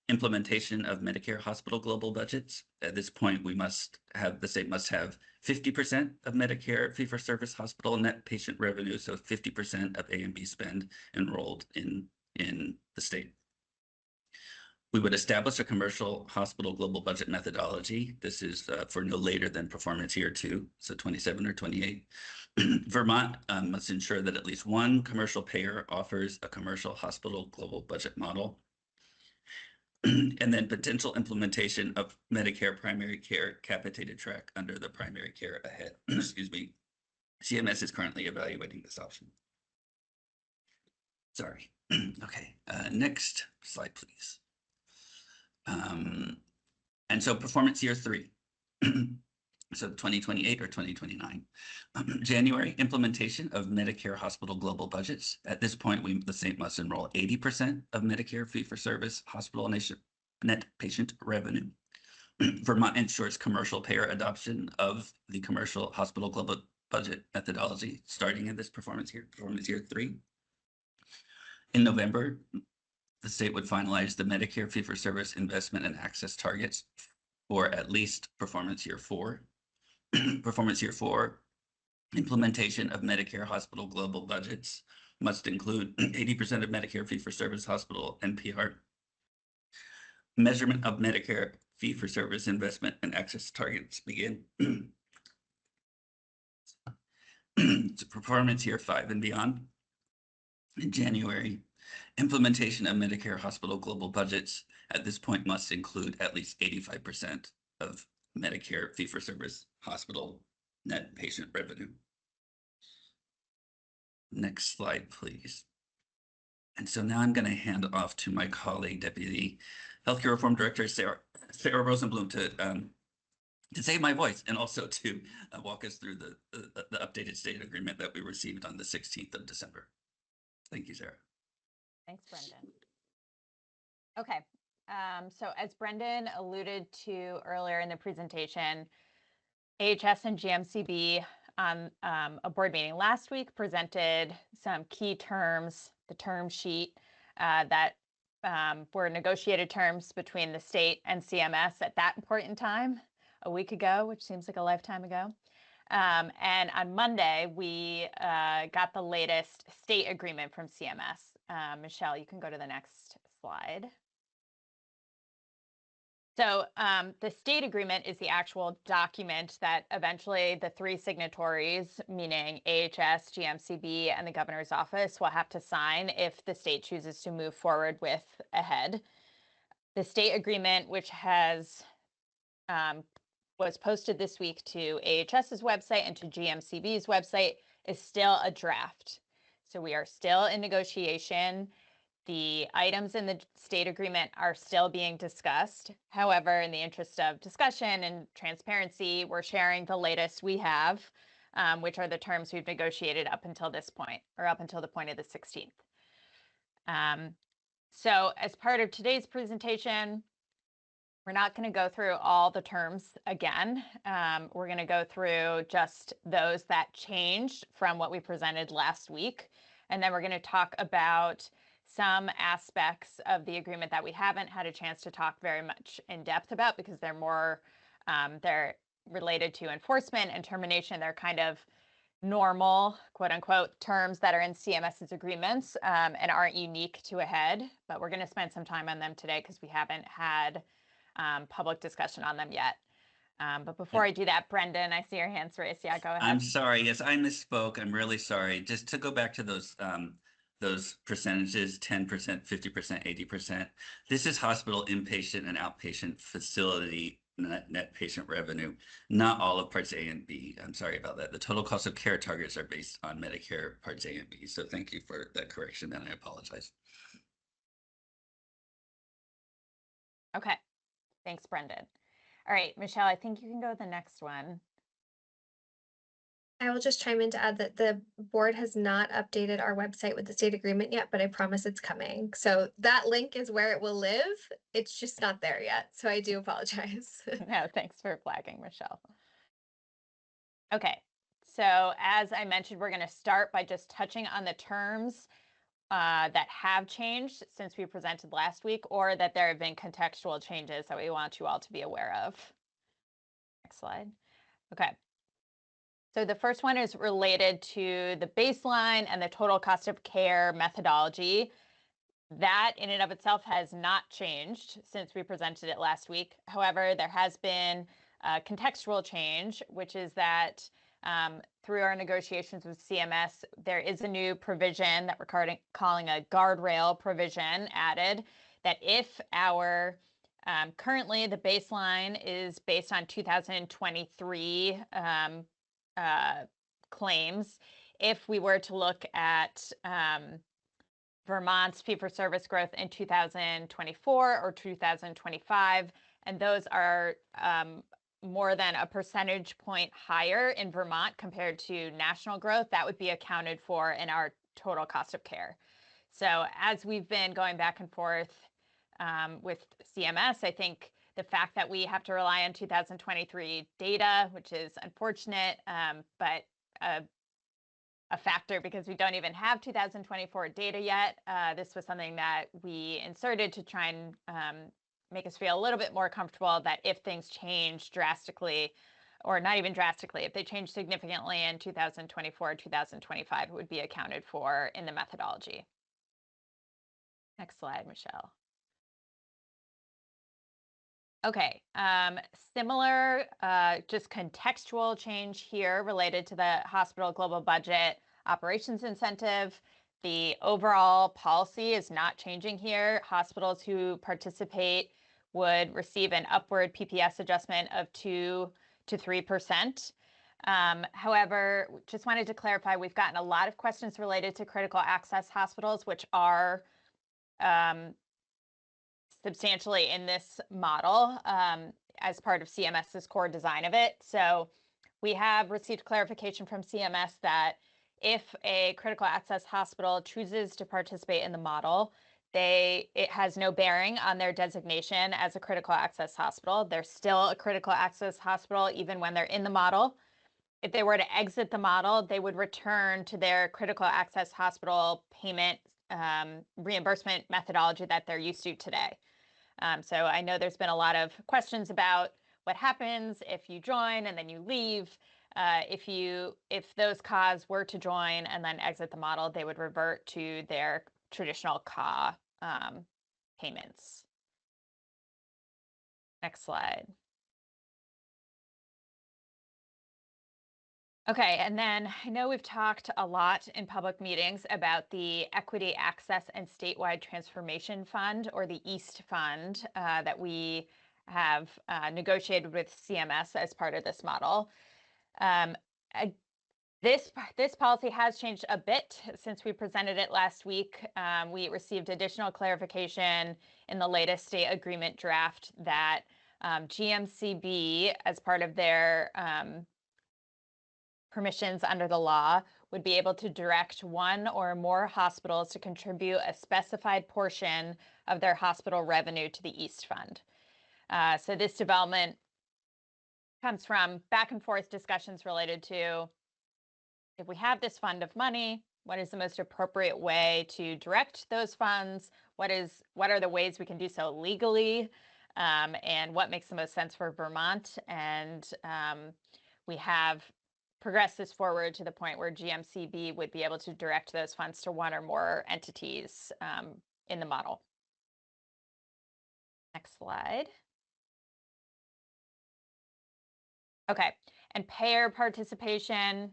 Implementation of Medicare hospital global budgets. At this point, the state must have 50% of Medicare fee-for-service hospital net patient revenue, so 50% of A and B spend enrolled in the state. We would establish a commercial hospital global budget methodology. This is for no later than performance year 2, so 27 or 28. Vermont must ensure that at least one commercial payer offers a commercial hospital global budget model. And then potential implementation of Medicare primary care capitated track under the primary care ahead. CMS is currently evaluating this option. Sorry. Okay, next slide, please. And so performance year 3. So 2028 or 2029. January, implementation of Medicare hospital global budgets. At this point, the state must enroll 80% of Medicare fee-for-service hospital net patient revenue. Vermont ensures commercial payer adoption of the commercial hospital global budget methodology starting in this performance year 3. In November, the state would finalize the Medicare fee-for-service investment and access targets for at least performance year 4. Performance year 4, implementation of Medicare hospital global budgets must include 80% of Medicare fee-for-service hospital NPR. Measurement of Medicare fee-for-service investment and access targets begin. Performance year 5 and beyond. In January, implementation of Medicare hospital global budgets at this point must include at least 85% of Medicare fee-for-service hospital net patient revenue. Next slide, please. And so now I'm going to hand off to my colleague, Deputy Healthcare Reform Director Sarah Rosenblum, to save my voice and also to walk us through the updated state agreement that we received on the 16th of December. Thank you, Sarah. Thanks, Brendan. Okay, so as Brendan alluded to earlier in the presentation, AHS and GMCB on a board meeting last week presented some key terms, the term sheet that were negotiated terms between the state and CMS at that point in time, a week ago, which seems like a lifetime ago. And on Monday, we got the latest state agreement from CMS. Michelle, you can go to the next slide. So the state agreement is the actual document that eventually the 3 signatories, meaning AHS, GMCB, and the governor's office, will have to sign if the state chooses to move forward with AHEAD. The state agreement, which has was posted this week to AHS's website and to GMCB's website, is still a draft. So we are still in negotiation. The items in the state agreement are still being discussed. However, in the interest of discussion and transparency, we're sharing the latest we have, which are the terms we've negotiated up until this point, or up until the point of the 16th. So as part of today's presentation, we're not going to go through all the terms again. We're going to go through just those that changed from what we presented last week. And then we're going to talk about some aspects of the agreement that we haven't had a chance to talk very much in depth about because they're more, they're related to enforcement and termination. They're kind of normal, quote unquote, terms that are in CMS's agreements and aren't unique to AHEAD. But we're going to spend some time on them today because we haven't had public discussion on them yet. But before I do that, Brendan, I see your hands raised. Yeah, go ahead. I'm sorry. Yes, I misspoke. I'm really sorry. Just to go back to those percentages, 10%, 50%, 80%. This is hospital inpatient and outpatient facility net patient revenue, not all of Parts A and B. I'm sorry about that. The total cost of care targets are based on Medicare Parts A and B. So thank you for that correction, and I apologize. Okay. Thanks, Brendan. All right, Michelle, I think you can go to the next one. I will just chime in to add that the board has not updated our website with the state agreement yet, but I promise it's coming. So that link is where it will live. It's just not there yet. So I do apologize. No, thanks for flagging, Michelle. Okay, so as I mentioned, we're going to start by just touching on the terms that have changed since we presented last week, or that there have been contextual changes that we want you all to be aware of. Next slide. Okay. So the first one is related to the baseline and the total cost of care methodology. That in and of itself has not changed since we presented it last week. However, there has been a contextual change, which is that through our negotiations with CMS, there is a new provision that we're calling a guardrail provision added, that if our currently the baseline is based on 2023 claims. If we were to look at Vermont's fee-for-service growth in 2024 or 2025, and those are more than a percentage point higher in Vermont compared to national growth, that would be accounted for in our total cost of care. So as we've been going back and forth with CMS, I think the fact that we have to rely on 2023 data, which is unfortunate, but a factor because we don't even have 2024 data yet. This was something that we inserted to try and make us feel a little bit more comfortable that if things change drastically, or not even drastically, if they change significantly in 2024 or 2025, it would be accounted for in the methodology. Next slide, Michelle. Okay, similar, just contextual change here related to the hospital global budget operations incentive. The overall policy is not changing here. Hospitals who participate would receive an upward PPS adjustment of 2 to 3%. However, just wanted to clarify, we've gotten a lot of questions related to critical access hospitals, which are substantially in this model as part of CMS's core design of it. So we have received clarification from CMS that if a critical access hospital chooses to participate in the model, it has no bearing on their designation as a critical access hospital. They're still a critical access hospital even when they're in the model. If they were to exit the model, they would return to their critical access hospital payment reimbursement methodology that they're used to today. So I know there's been a lot of questions about what happens if you join and then you leave. If those CAs were to join and then exit the model, they would revert to their traditional CA payments. Next slide. Okay, and then I know we've talked a lot in public meetings about the Equity Access and Statewide Transformation Fund, or the EAST Fund, that we have negotiated with CMS as part of this model. This policy has changed a bit since we presented it last week. We received additional clarification in the latest state agreement draft that GMCB, as part of their permissions under the law, would be able to direct one or more hospitals to contribute a specified portion of their hospital revenue to the EAST Fund. So this development comes from back and forth discussions related to, if we have this fund of money, what is the most appropriate way to direct those funds? What are the ways we can do so legally? And what makes the most sense for Vermont? And we have progress this forward to the point where GMCB would be able to direct those funds to one or more entities in the model. Next slide. Okay, and payer participation.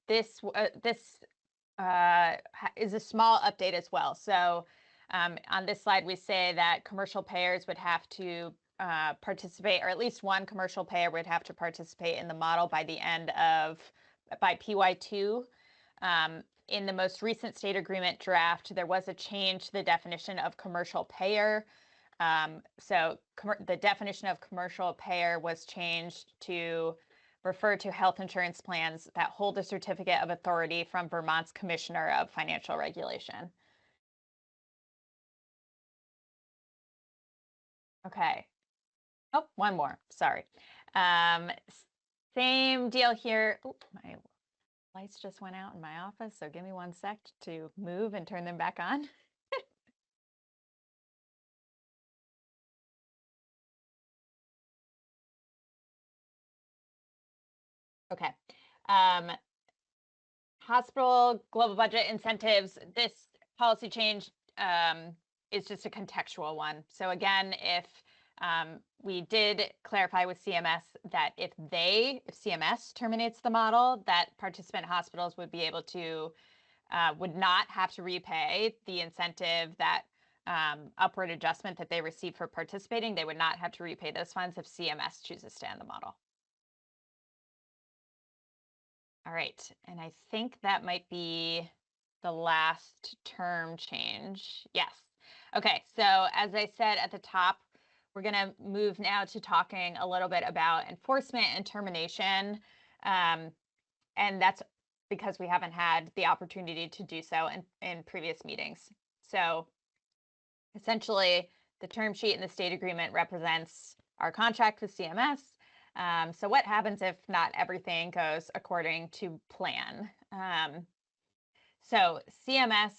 This is a small update as well. So on this slide, we say that commercial payers would have to participate, or at least one commercial payer would have to participate in the model by PY2. In the most recent state agreement draft, there was a change to the definition of commercial payer. So the definition of commercial payer was changed to refer to health insurance plans that hold a certificate of authority from Vermont's Commissioner of Financial Regulation. Okay. Oh, one more, sorry. Same deal here. Oh, my lights just went out in my office, so give me 1 sec to move and turn them back on. Okay. Hospital global budget incentives, this policy change is just a contextual one. So again, if we did clarify with CMS that if CMS terminates the model, that participant hospitals would be able to, would not have to repay the incentive, that upward adjustment that they receive for participating. They would not have to repay those funds if CMS chooses to end the model. All right, and I think that might be the last term change. Yes. Okay, so as I said at the top, we're going to move now to talking a little bit about enforcement and termination. And that's because we haven't had the opportunity to do so in previous meetings. So essentially, the term sheet in the state agreement represents our contract with CMS. So what happens if not everything goes according to plan? So CMS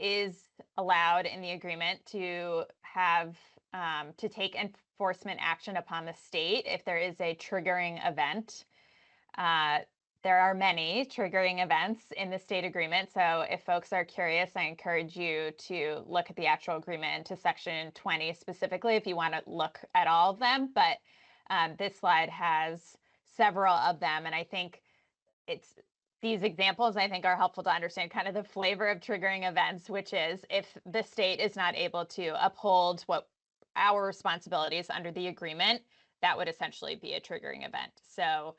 is allowed in the agreement to have to take enforcement action upon the state if there is a triggering event. There are many triggering events in the state agreement. So if folks are curious, I encourage you to look at the actual agreement to section 20 specifically if you want to look at all of them. But this slide has several of them. And I think these examples, I think, are helpful to understand kind of the flavor of triggering events, which is if the state is not able to uphold what our responsibilities under the agreement, that would essentially be a triggering event. So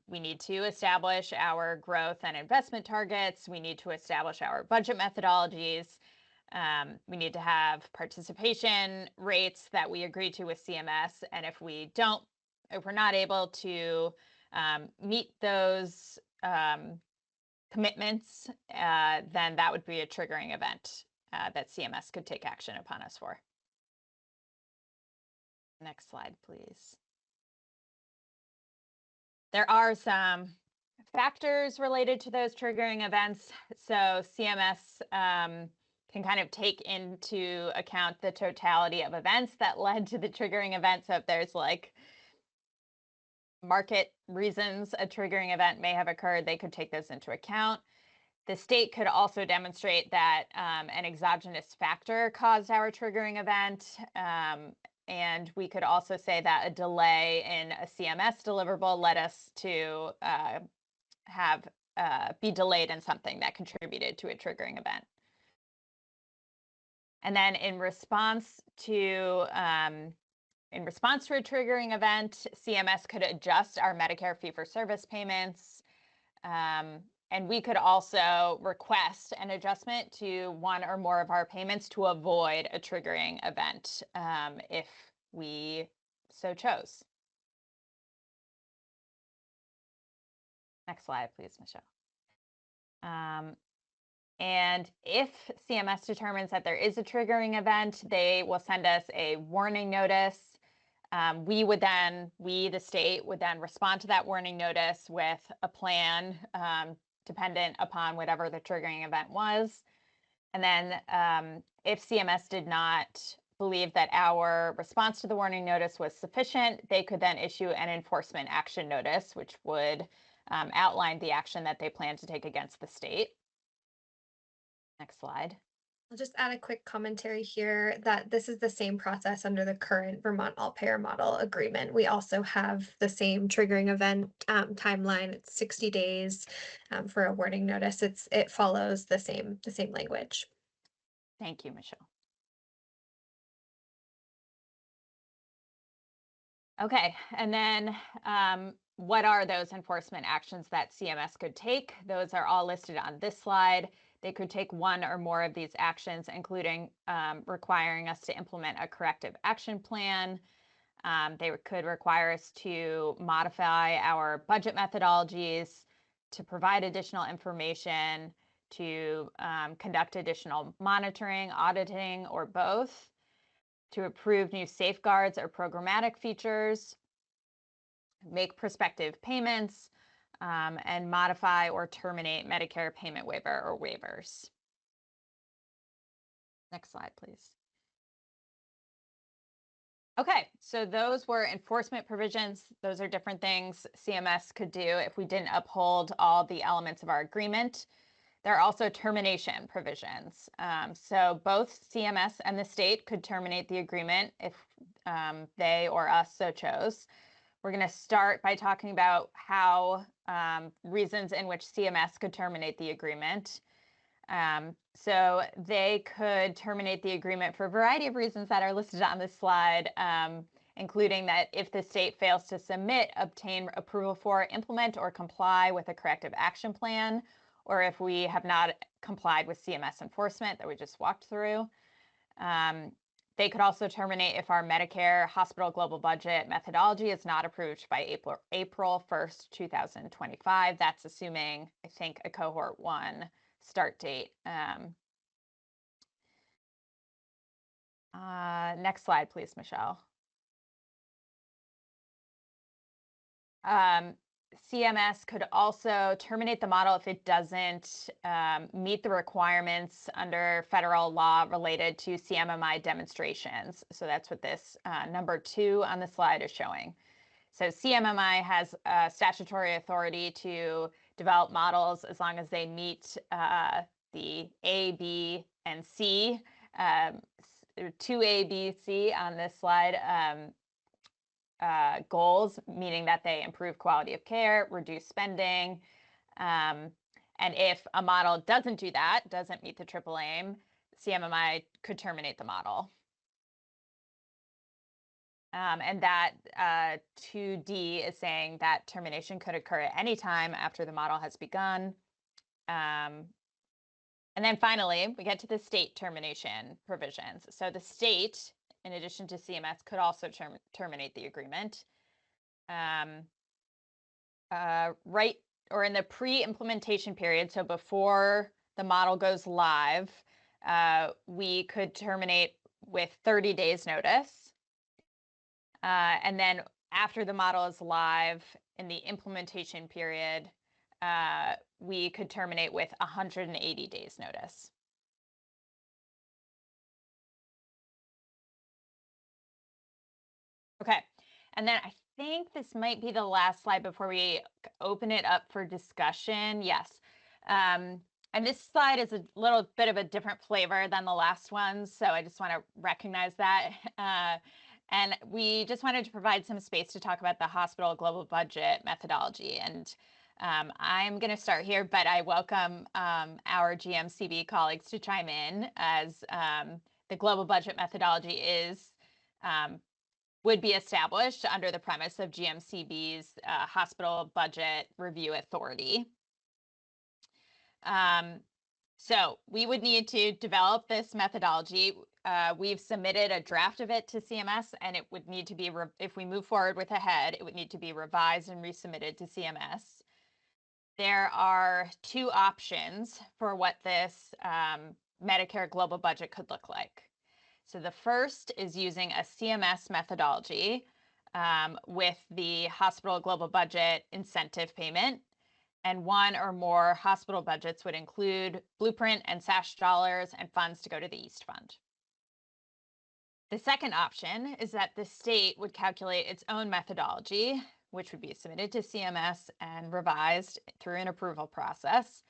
we need to establish our growth and investment targets. We need to establish our budget methodologies. We need to have participation rates that we agree to with CMS. And if we're not able to meet those commitments, then that would be a triggering event that CMS could take action upon us for. Next slide, please. There are some factors related to those triggering events. So CMS can kind of take into account the totality of events that led to the triggering event. So if there's like market reasons a triggering event may have occurred, they could take those into account. The state could also demonstrate that an exogenous factor caused our triggering event. And we could also say that a delay in a CMS deliverable led us to be delayed in something that contributed to a triggering event. And then in response to a triggering event, CMS could adjust our Medicare fee-for-service payments. And we could also request an adjustment to one or more of our payments to avoid a triggering event if we so chose. Next slide, please, Michelle. And if CMS determines that there is a triggering event, they will send us a warning notice. We, the state, would then respond to that warning notice with a plan dependent upon whatever the triggering event was. And then if CMS did not believe that our response to the warning notice was sufficient, they could then issue an enforcement action notice, which would outline the action that they plan to take against the state. Next slide. I'll just add a quick commentary here that this is the same process under the current Vermont all-payer model agreement. We also have the same triggering event timeline. It's 60 days for a warning notice. It follows the same language. Thank you, Michelle. Okay, and then what are those enforcement actions that CMS could take? Those are all listed on this slide. They could take one or more of these actions, including requiring us to implement a corrective action plan. They could require us to modify our budget methodologies, to provide additional information, to conduct additional monitoring, auditing, or both, to approve new safeguards or programmatic features, make prospective payments, and modify or terminate Medicare payment waiver or waivers. Next slide, please. Okay, so those were enforcement provisions. Those are different things CMS could do if we didn't uphold all the elements of our agreement. There are also termination provisions. So both CMS and the state could terminate the agreement if they or us so chose. We're going to start by talking about how reasons in which CMS could terminate the agreement. So they could terminate the agreement for a variety of reasons that are listed on this slide, including that if the state fails to submit, obtain approval for, implement, or comply with a corrective action plan, or if we have not complied with CMS enforcement that we just walked through. They could also terminate if our Medicare hospital global budget methodology is not approved by April 1st, 2025. That's assuming, I think, a cohort 1 start date. Next slide, please, Michelle. CMS could also terminate the model if it doesn't meet the requirements under federal law related to CMMI demonstrations. So that's what this number 2 on the slide is showing. So CMMI has statutory authority to develop models as long as they meet the A, B, and C, 2A, B, C on this slide, goals, meaning that they improve quality of care, reduce spending. And if a model doesn't do that, doesn't meet the triple aim, CMMI could terminate the model. And that 2D is saying that termination could occur at any time after the model has begun. And then finally, we get to the state termination provisions. So the state, in addition to CMS, could also terminate the agreement. Right, or in the pre-implementation period, so before the model goes live, we could terminate with 30 days notice. And then after the model is live in the implementation period, we could terminate with 180 days notice. Okay, and then I think this might be the last slide before we open it up for discussion. Yes. And this slide is a little bit of a different flavor than the last one, so I just want to recognize that. And we just wanted to provide some space to talk about the hospital global budget methodology. And I'm going to start here, but I welcome our GMCB colleagues to chime in, as the global budget methodology would be established under the premise of GMCB's Hospital Budget Review Authority. So we would need to develop this methodology. We've submitted a draft of it to CMS, and it would need to be, if we move forward with AHEAD, it would need to be revised and resubmitted to CMS. There are 2 options for what this Medicare global budget could look like. So the first is using a CMS methodology with the hospital global budget incentive payment, and 1 or more hospital budgets would include blueprint and SASH dollars and funds to go to the East Fund. The second option is that the state would calculate its own methodology, which would be submitted to CMS and revised through an approval process,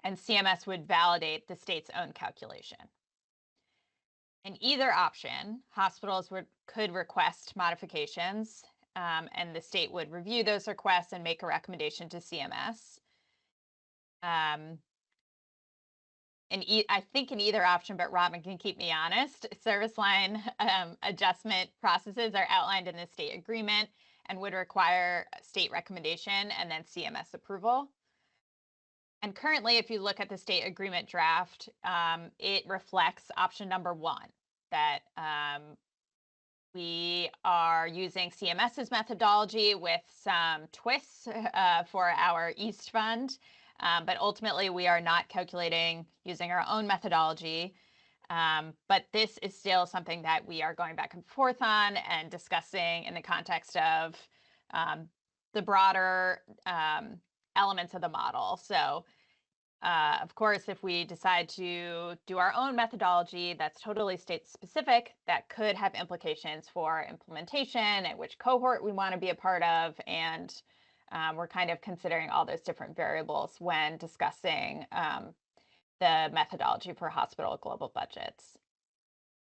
and CMS would validate the state's own calculation. In either option, hospitals could request modifications, and the state would review those requests and make a recommendation to CMS. I think in either option, but Robin can keep me honest, service line adjustment processes are outlined in the state agreement and would require state recommendation and then CMS approval. And currently, if you look at the state agreement draft, it reflects option number 1, that we are using CMS's methodology with some twists for our East Fund, but ultimately we are not calculating using our own methodology. But this is still something that we are going back and forth on and discussing in the context of the broader elements of the model. So of course, if we decide to do our own methodology that's totally state specific, that could have implications for implementation and which cohort we want to be a part of. And we're kind of considering all those different variables when discussing the methodology for hospital global budgets.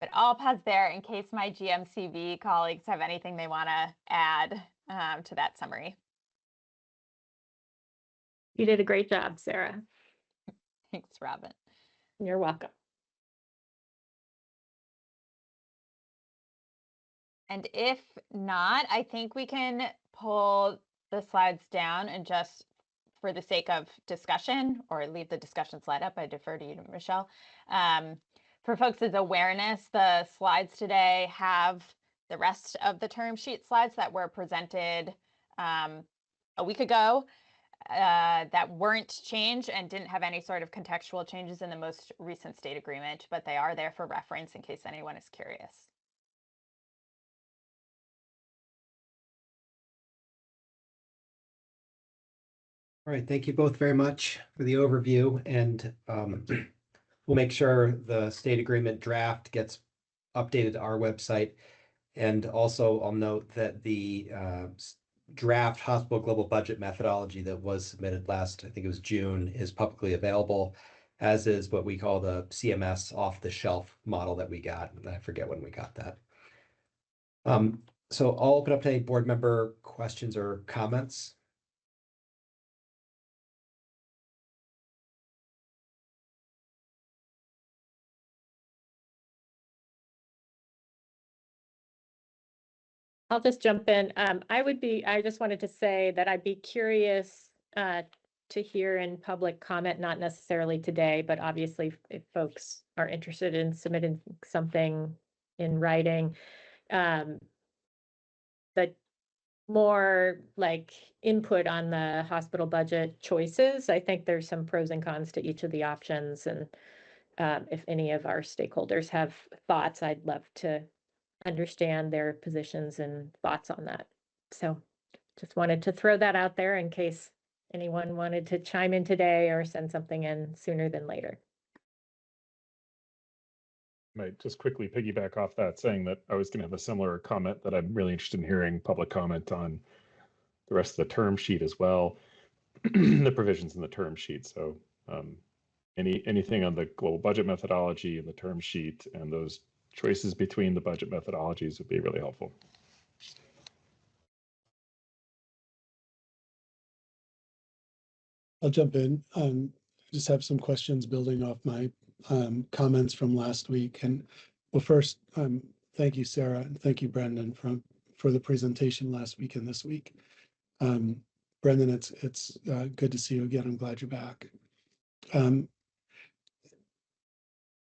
But I'll pause there in case my GMCB colleagues have anything they want to add to that summary. You did a great job, Sarah. Thanks, Robin. You're welcome. And if not, I think we can pull the slides down and just for the sake of discussion or leave the discussion slide up, I defer to you, Michelle. For folks' awareness, the slides today have the rest of the term sheet slides that were presented a week ago that weren't changed and didn't have any sort of contextual changes in the most recent state agreement, but they are there for reference in case anyone is curious. All right, thank you both very much for the overview, and we'll make sure the state agreement draft gets updated to our website. And also I'll note that the draft hospital global budget methodology that was submitted last, I think it was June, is publicly available, as is what we call the CMS off-the-shelf model that we got. I forget when we got that. So I'll open up to any board member questions or comments. I'll just jump in. I just wanted to say that I'd be curious to hear in public comment, not necessarily today, but obviously if folks are interested in submitting something in writing, but more like input on the hospital budget choices. I think there's some pros and cons to each of the options. And if any of our stakeholders have thoughts, I'd love to understand their positions and thoughts on that. So just wanted to throw that out there in case anyone wanted to chime in today or send something in sooner than later. Might just quickly piggyback off that, saying that I was going to have a similar comment, that I'm really interested in hearing public comment on the rest of the term sheet as well, the provisions in the term sheet. So anything on the global budget methodology and the term sheet and those choices between the budget methodologies would be really helpful. I'll jump in. Just have some questions building off my comments from last week. And well, first, thank you, Sarah, and thank you, Brendan, for the presentation last week and this week. Brendan, it's good to see you again. I'm glad you're back.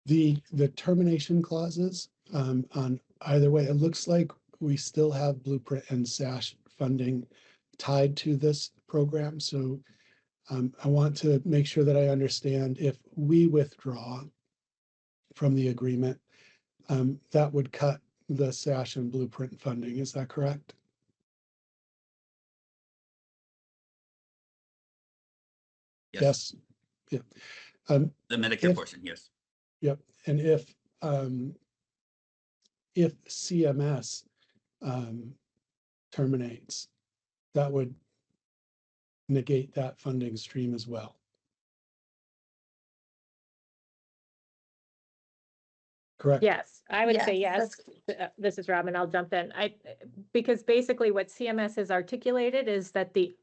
The termination clauses on either way, it looks like we still have Blueprint and SASH funding tied to this program. So I want to make sure that I understand, if we withdraw from the agreement, that would cut the SASH and Blueprint funding. Is that correct? Yes. Yeah. The Medicare portion, yes. Yep. And if CMS terminates, that would negate that funding stream as well. Correct? Yes, I would say yes. This is Robin, I'll jump in. Because basically what CMS has articulated is that the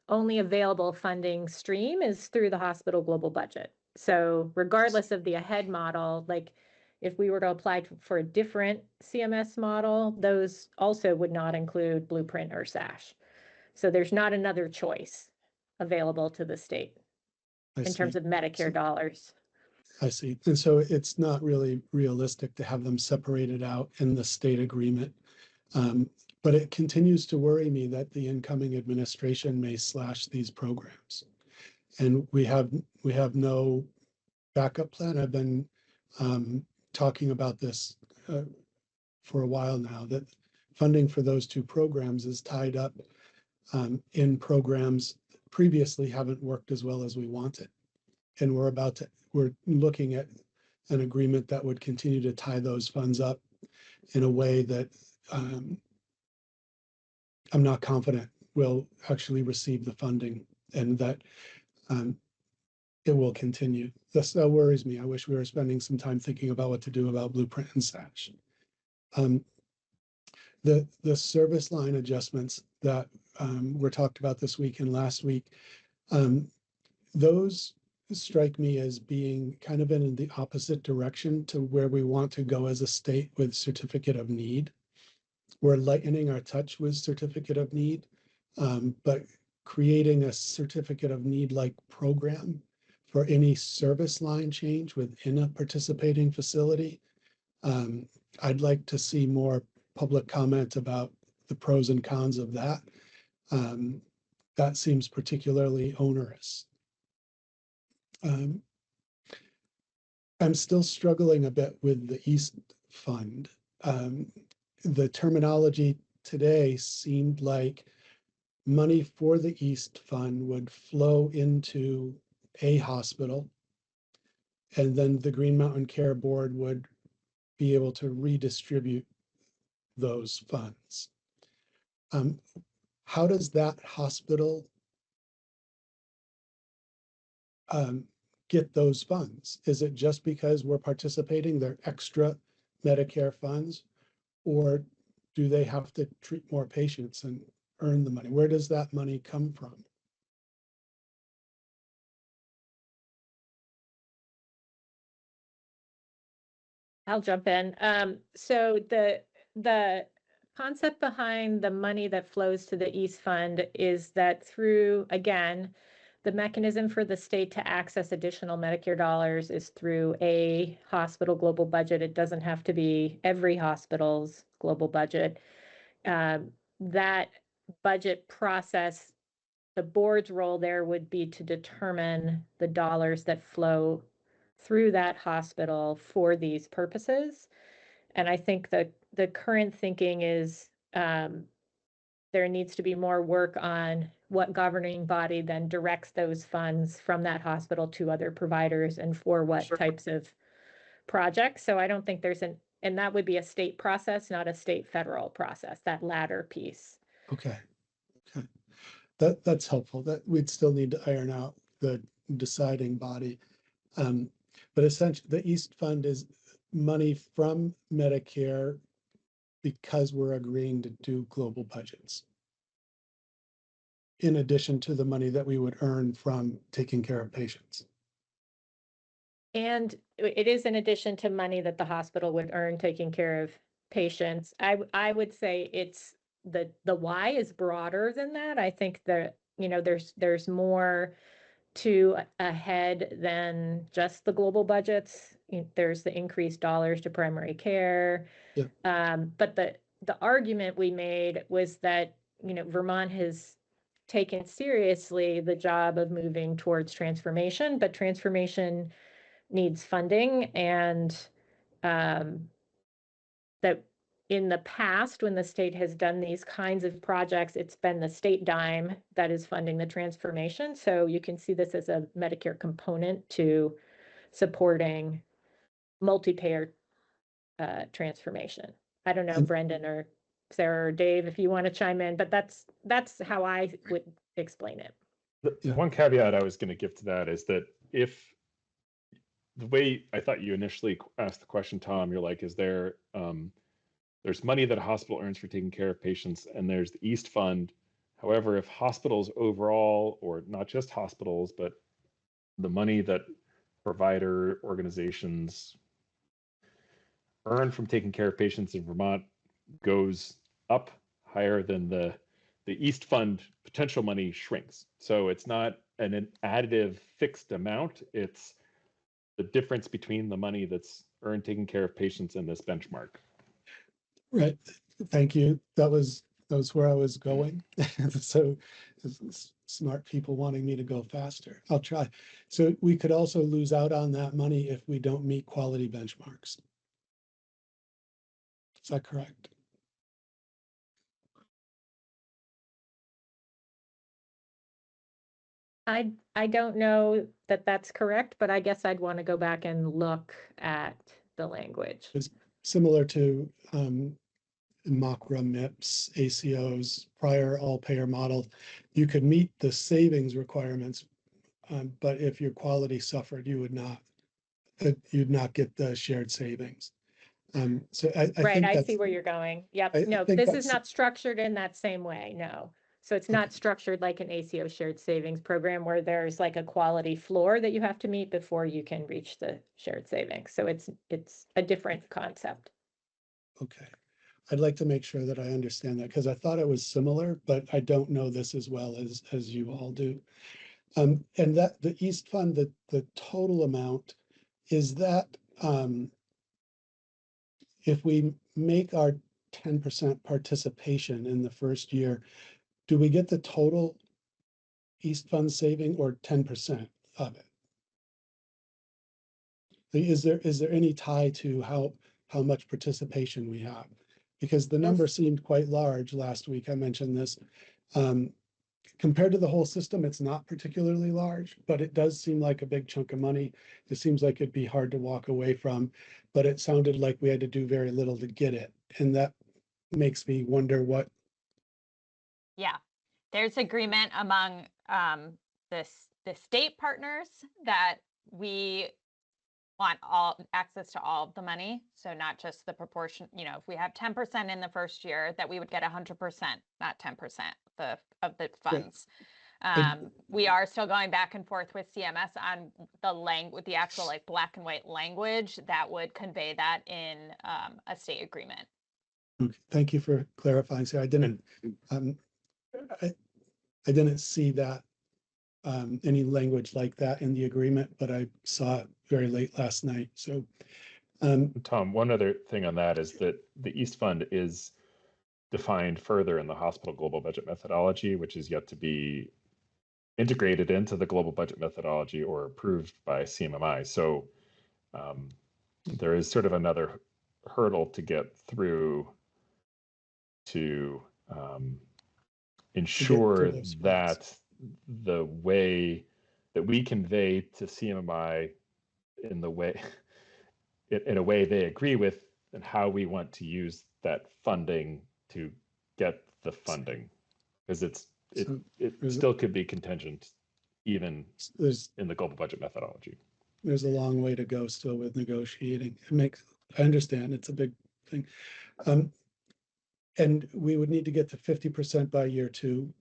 only available funding stream is through the hospital global budget. So regardless of the ahead model, like if we were to apply for a different CMS model, those also would not include Blueprint or SASH. So there's not another choice available to the state in terms of Medicare dollars. I see. And so it's not really realistic to have them separated out in the state agreement. But it continues to worry me that the incoming administration may slash these programs. And we have no backup plan. I've been talking about this for a while now, that funding for those two programs is tied up in programs that previously haven't worked as well as we wanted. And we're looking at an agreement that would continue to tie those funds up in a way that I'm not confident will actually receive the funding, and that it will continue. That worries me. I wish we were spending some time thinking about what to do about Blueprint and SASH. The service line adjustments that were talked about this week and last week, those strike me as being kind of in the opposite direction to where we want to go as a state with certificate of need. We're lightening our touch with certificate of need, but creating a certificate of need-like program for any service line change within a participating facility. I'd like to see more public comment about the pros and cons of that. That seems particularly onerous. I'm still struggling a bit with the East Fund. The terminology today seemed like money for the East Fund would flow into a hospital, and then the Green Mountain Care Board would be able to redistribute those funds. How does that hospital get those funds? Is it just because we're participating, they're extra Medicare funds, or do they have to treat more patients and earn the money? Where does that money come from? I'll jump in. So the concept behind the money that flows to the East Fund is that through, again, the mechanism for the state to access additional Medicare dollars is through a hospital global budget. It doesn't have to be every hospital's global budget. That budget process, the board's role there would be to determine the dollars that flow through that hospital for these purposes. And I think the current thinking is there needs to be more work on what governing body then directs those funds from that hospital to other providers and for what types of projects. So I don't think there's and that would be a state process, not a state federal process, that latter piece. Okay. That's helpful. That we'd still need to iron out the deciding body. But essentially, the East Fund is money from Medicare because we're agreeing to do global budgets, in addition to the money that we would earn from taking care of patients. And it is in addition to money that the hospital would earn taking care of patients. I would say it's the why is broader than that. I think that, there's more to ahead than just the global budgets. There's the increased dollars to primary care. Yeah. But the argument we made was that, Vermont has taken seriously the job of moving towards transformation, but transformation needs funding, and that in the past, when the state has done these kinds of projects, it's been the state dime that is funding the transformation. So you can see this as a Medicare component to supporting multi-payer transformation. I don't know, Brendan or Sarah or Dave, if you want to chime in, but that's how I would explain it. The one caveat I was going to give to that is that if the way I thought you initially asked the question, Tom, you're like, is there, there's money that a hospital earns for taking care of patients, and there's the East Fund. However, if hospitals overall, or not just hospitals, but the money that provider organizations earn from taking care of patients in Vermont goes up higher than the East Fund, potential money shrinks. So it's not an additive fixed amount. It's the difference between the money that's earned taking care of patients and this benchmark. Right. Thank you. That was where I was going. So smart people wanting me to go faster. I'll try. So we could also lose out on that money if we don't meet quality benchmarks. Is that correct? I don't know that that's correct, but I guess I'd want to go back and look at the language. It's similar to MOCRA, MIPS, ACOs, prior all-payer model. You could meet the savings requirements, but if your quality suffered, you'd not get the shared savings. So I Right, think I see where you're going. Yep, no, this is not structured in that same way, no. So it's not structured like an ACO shared savings program where there's like a quality floor that you have to meet before you can reach the shared savings. So it's a different concept. Okay. I'd like to make sure that I understand that, because I thought it was similar, but I don't know this as well as you all do. And that the East Fund, the total amount, is that if we make our 10% participation in the first year, do we get the total East Fund saving or 10% of it? Is there any tie to how much participation we have? Because the number seemed quite large last week. I mentioned this. Compared to the whole system, it's not particularly large, but it does seem like a big chunk of money. It seems like it'd be hard to walk away from, but it sounded like we had to do very little to get it. And that makes me wonder what. Yeah, there's agreement among the state partners that we want all access to all of the money. So not just the proportion, you know, if we have 10% in the first year, that we would get 100%, not 10% of the funds. We are still going back and forth with CMS on the actual like black and white language that would convey that in a state agreement. Okay, thank you for clarifying. So I didn't see that any language like that in the agreement, but I saw it very late last night. So, Tom, one other thing on that is that the East Fund is defined further in the hospital global budget methodology, which is yet to be integrated into the global budget methodology or approved by CMMI. So there is sort of another hurdle to get through to ensure that the way that we convey to CMMI in the way in a way they agree with and how we want to use that funding to get the funding, because it still could be contingent even in the global budget methodology. There's a long way to go still with negotiating. I understand it's a big thing. And we would need to get to 50% by year 2.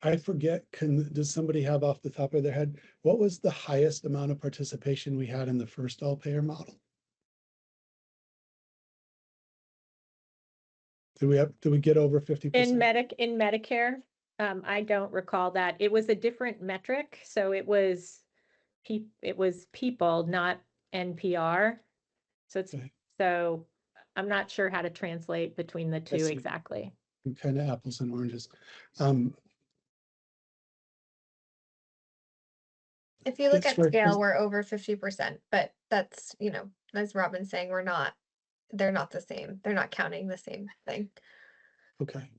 I forget, does somebody have off the top of their head, what was the highest amount of participation we had in the first all-payer model? Did we get over 50%? In Medicare, I don't recall that. It was a different metric, so it was people, not NPR. So so I'm not sure how to translate between the two exactly. Kind of apples and oranges. If you look at scale, we're over 50%, but that's, you know, as Robin's saying, they're not the same. They're not counting the same thing. Okay.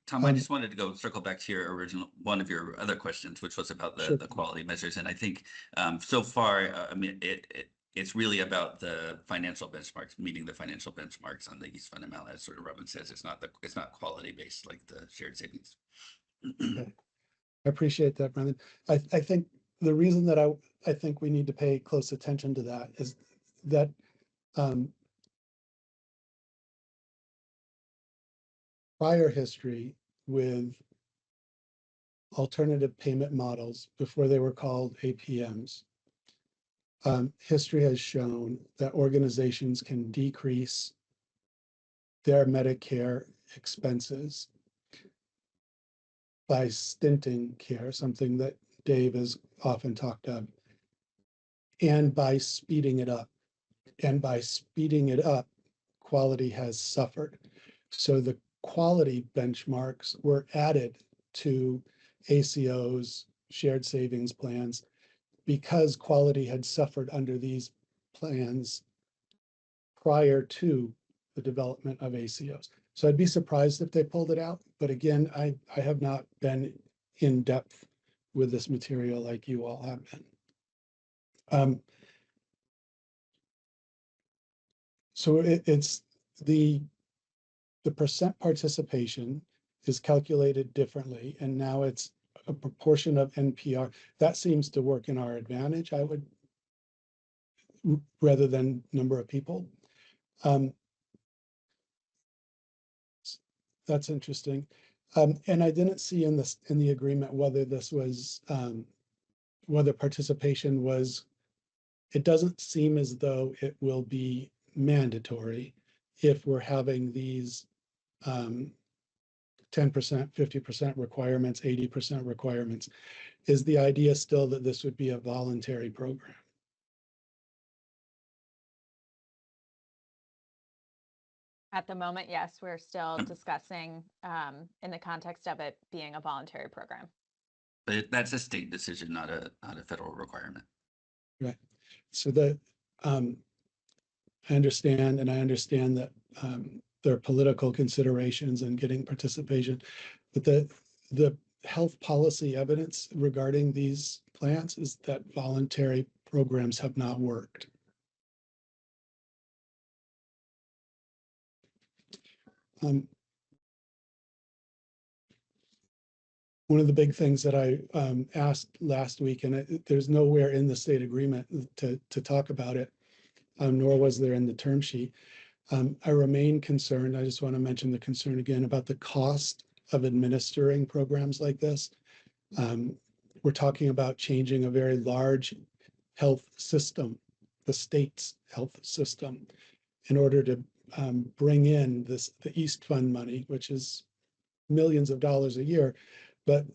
Tom, I just wanted to circle back to your one of your other questions, which was about the quality measures. And I think so far, I mean, it's really about the financial benchmarks, meeting the financial benchmarks on the East Fund amount. As sort of Robin says, it's not quality based like the shared savings. Okay. I appreciate that, Brendan. I think the reason that I think we need to pay close attention to that is that prior history with alternative payment models before they were called APMs, history has shown that organizations can decrease their Medicare expenses by stinting care, something that Dave has often talked of, and by speeding it up. And by speeding it up, quality has suffered. So the quality benchmarks were added to ACO's shared savings plans because quality had suffered under these plans prior to the development of ACOs. So I'd be surprised if they pulled it out. But again, I have not been in depth with this material like you all have been. So it's the percent participation is calculated differently, and now it's a proportion of NPR. That seems to work in our advantage, rather than number of people. That's interesting. And I didn't see in the agreement whether this was whether participation was. It doesn't seem as though it will be mandatory if we're having these 10%, 50% requirements, 80% requirements. Is the idea still that this would be a voluntary program? At the moment, yes, we're still discussing in the context of it being a voluntary program. But that's a state decision, not a federal requirement. Right. So that I understand that there are political considerations in getting participation, but the health policy evidence regarding these plans is that voluntary programs have not worked. One of the big things that I asked last week, and there's nowhere in the state agreement to talk about it, nor was there in the term sheet. I remain concerned. I just want to mention the concern again about the cost of administering programs like this. We're talking about changing a very large health system, the state's health system, in order to bring in the East Fund money, which is millions of dollars a year, but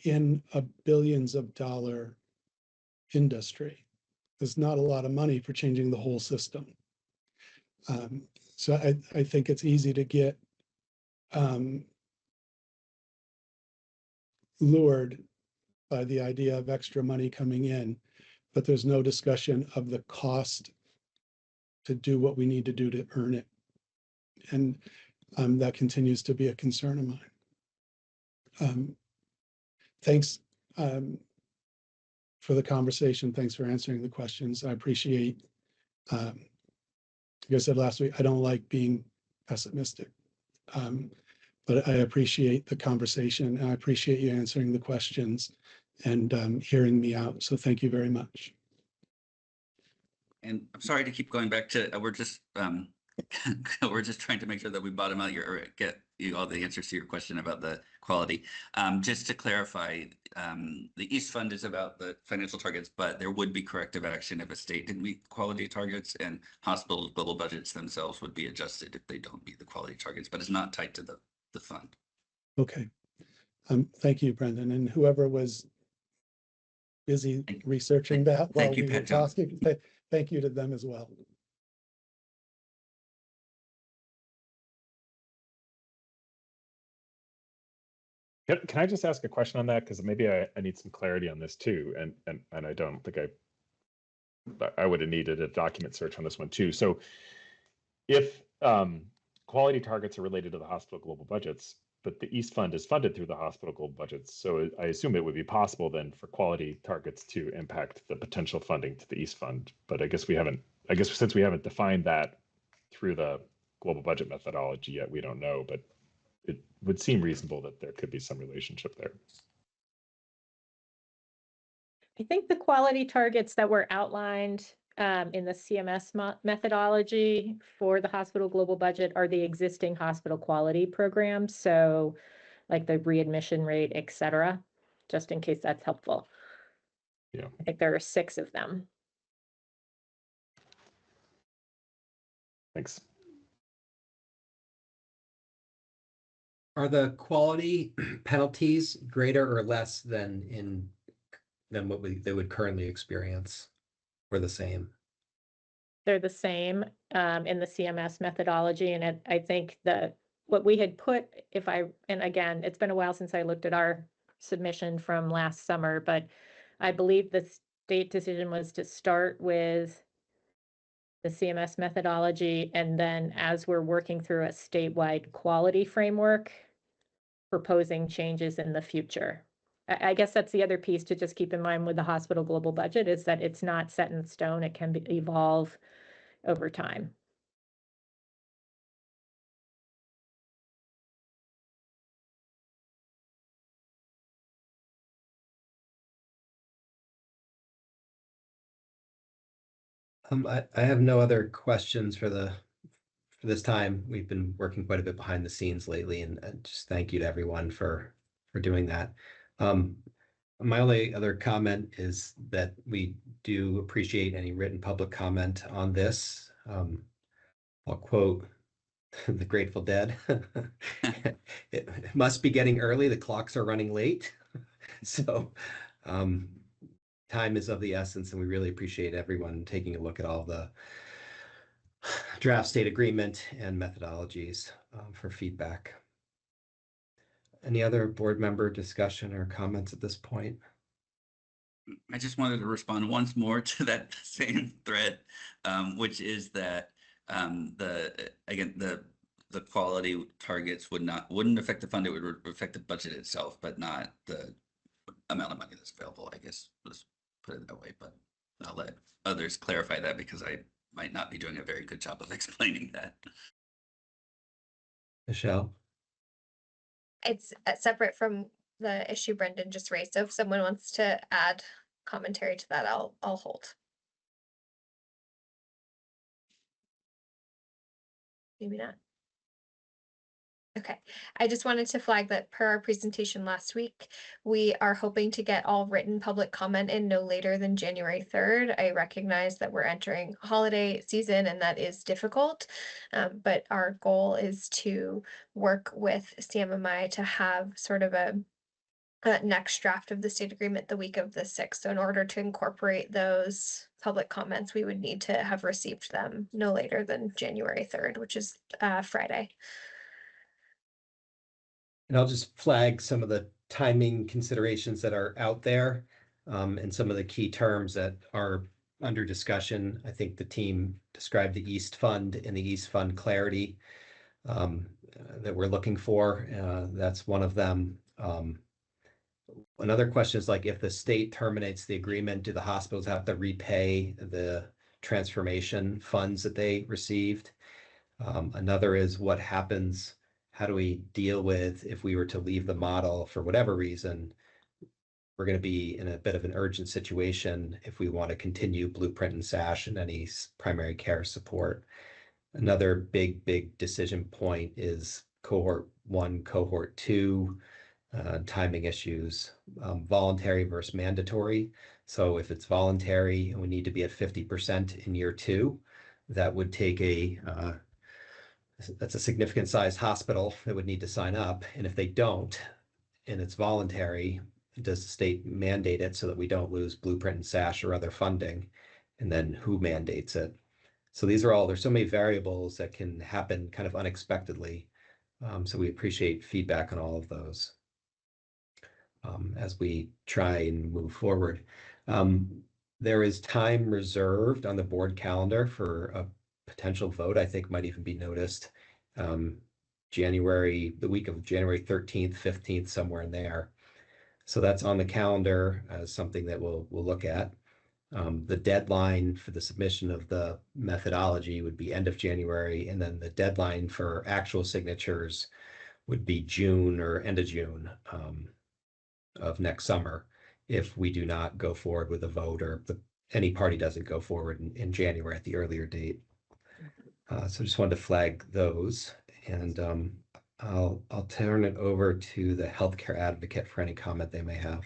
in a billions of dollar industry. There's not a lot of money for changing the whole system. So I think it's easy to get lured by the idea of extra money coming in, but there's no discussion of the cost to do what we need to do to earn it. And that continues to be a concern of mine. Thanks for the conversation. Thanks for answering the questions. I appreciate, like I said last week, I don't like being pessimistic, but I appreciate the conversation and I appreciate you answering the questions and hearing me out. So thank you very much. And I'm sorry to keep going back to, we're just trying to make sure that we bottom out get you all the answers to your question about the quality. Just to clarify, the East Fund is about the financial targets, but there would be corrective action if a state didn't meet quality targets, and hospitals' global budgets themselves would be adjusted if they don't meet the quality targets, but it's not tied to the fund. Okay. Thank you, Brendan, and whoever was busy researching that while we were talking, thank you to them as well. Can I just ask a question on that? Because maybe I need some clarity on this too. And I don't think I would have needed a document search on this one too. So if quality targets are related to the hospital global budgets, but the East Fund is funded through the hospital global budgets, so I assume it would be possible then for quality targets to impact the potential funding to the East Fund. But I guess since we haven't defined that through the global budget methodology yet, we don't know, but it would seem reasonable that there could be some relationship there. I think the quality targets that were outlined in the CMS methodology for the hospital global budget are the existing hospital quality programs. So like the readmission rate, et cetera, just in case that's helpful. Yeah. I think there are 6 of them. Thanks. Are the quality penalties greater or less than what they would currently experience, or the same? They're the same in the CMS methodology, and I think that what we had put, and again, it's been a while since I looked at our submission from last summer, but I believe the state decision was to start with the CMS methodology, and then as we're working through a statewide quality framework, proposing changes in the future. I guess that's the other piece to just keep in mind with the hospital global budget, is that it's not set in stone. It can evolve over time. I have no other questions for this time. We've been working quite a bit behind the scenes lately, and just thank you to everyone for doing that. My only other comment is that we do appreciate any written public comment on this. I'll quote the Grateful Dead. It must be getting early. The clocks are running late. So time is of the essence, and we really appreciate everyone taking a look at all the draft state agreement and methodologies for feedback. Any other board member discussion or comments at this point? I just wanted to respond once more to that same thread, which is that the quality targets wouldn't affect the fund. It would affect the budget itself, but not the amount of money that's available. I guess let's put it that way. But I'll let others clarify that because I might not be doing a very good job of explaining that. Michelle? It's separate from the issue Brendan just raised. So if someone wants to add commentary to that, I'll hold. Maybe not. Okay, I just wanted to flag that per our presentation last week, we are hoping to get all written public comment in no later than January 3rd. I recognize that we're entering holiday season and that is difficult, but our goal is to work with CMMI to have sort of a next draft of the state agreement the week of the 6th. So in order to incorporate those public comments, we would need to have received them no later than January 3rd, which is Friday. And I'll just flag some of the timing considerations that are out there and some of the key terms that are under discussion. I think the team described the East Fund and the East Fund clarity that we're looking for. That's one of them. Another question is like, if the state terminates the agreement, do the hospitals have to repay the transformation funds that they received? Another is what happens, how do we deal with if we were to leave the model for whatever reason? We're going to be in a bit of an urgent situation if we want to continue Blueprint and SASH and any primary care support. Another big decision point is cohort 1, cohort 2, timing issues, voluntary versus mandatory. So if it's voluntary and we need to be at 50% in year 2, that would take that's a significant size hospital that would need to sign up. And if they don't, and it's voluntary, does the state mandate it so that we don't lose Blueprint and SASH or other funding? And then who mandates it? So there's so many variables that can happen kind of unexpectedly. So we appreciate feedback on all of those as we try and move forward. There is time reserved on the board calendar for a potential vote, I think might even be noticed. The week of January 13th, 15th, somewhere in there. So that's on the calendar as something that we'll look at. The deadline for the submission of the methodology would be end of January, and then the deadline for actual signatures would be June or end of June of next summer if we do not go forward with a vote or any party doesn't go forward in January at the earlier date. So just wanted to flag those, and I'll turn it over to the healthcare advocate for any comment they may have.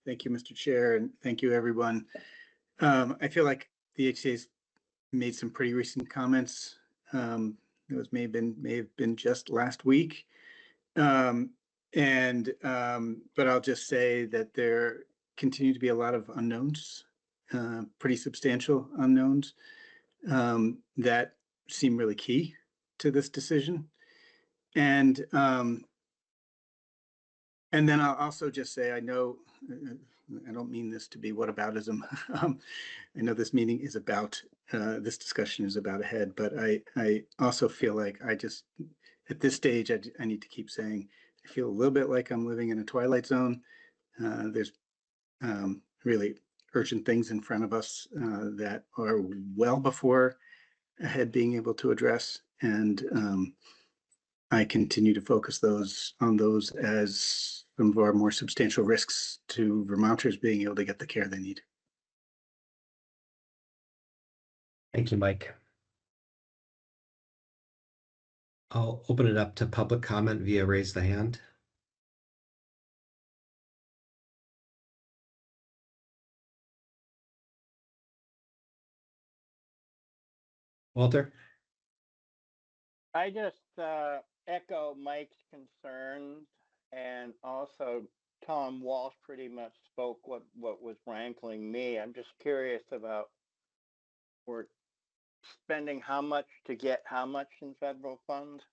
Thank you, Mr. Chair, and thank you, everyone. I feel like the HCA's made some pretty recent comments. Those may have been just last week. But I'll just say that there continue to be a lot of unknowns, pretty substantial unknowns that seem really key to this decision. And then I'll also just say, I know, I don't mean this to be whataboutism. I know this meeting is about, this discussion is about ahead, but I also feel like at this stage, I need to keep saying, I feel a little bit like I'm living in a twilight zone. There's really urgent things in front of us that are well before ahead being able to address. And I continue to focus on those as some of our more substantial risks to Vermonters being able to get the care they need. Thank you, Mike. I'll open it up to public comment via raise the hand. Walter? I just echo Mike's concerns, and also Tom Walsh pretty much spoke what was rankling me. I'm just curious about we're spending how much to get how much in federal funds,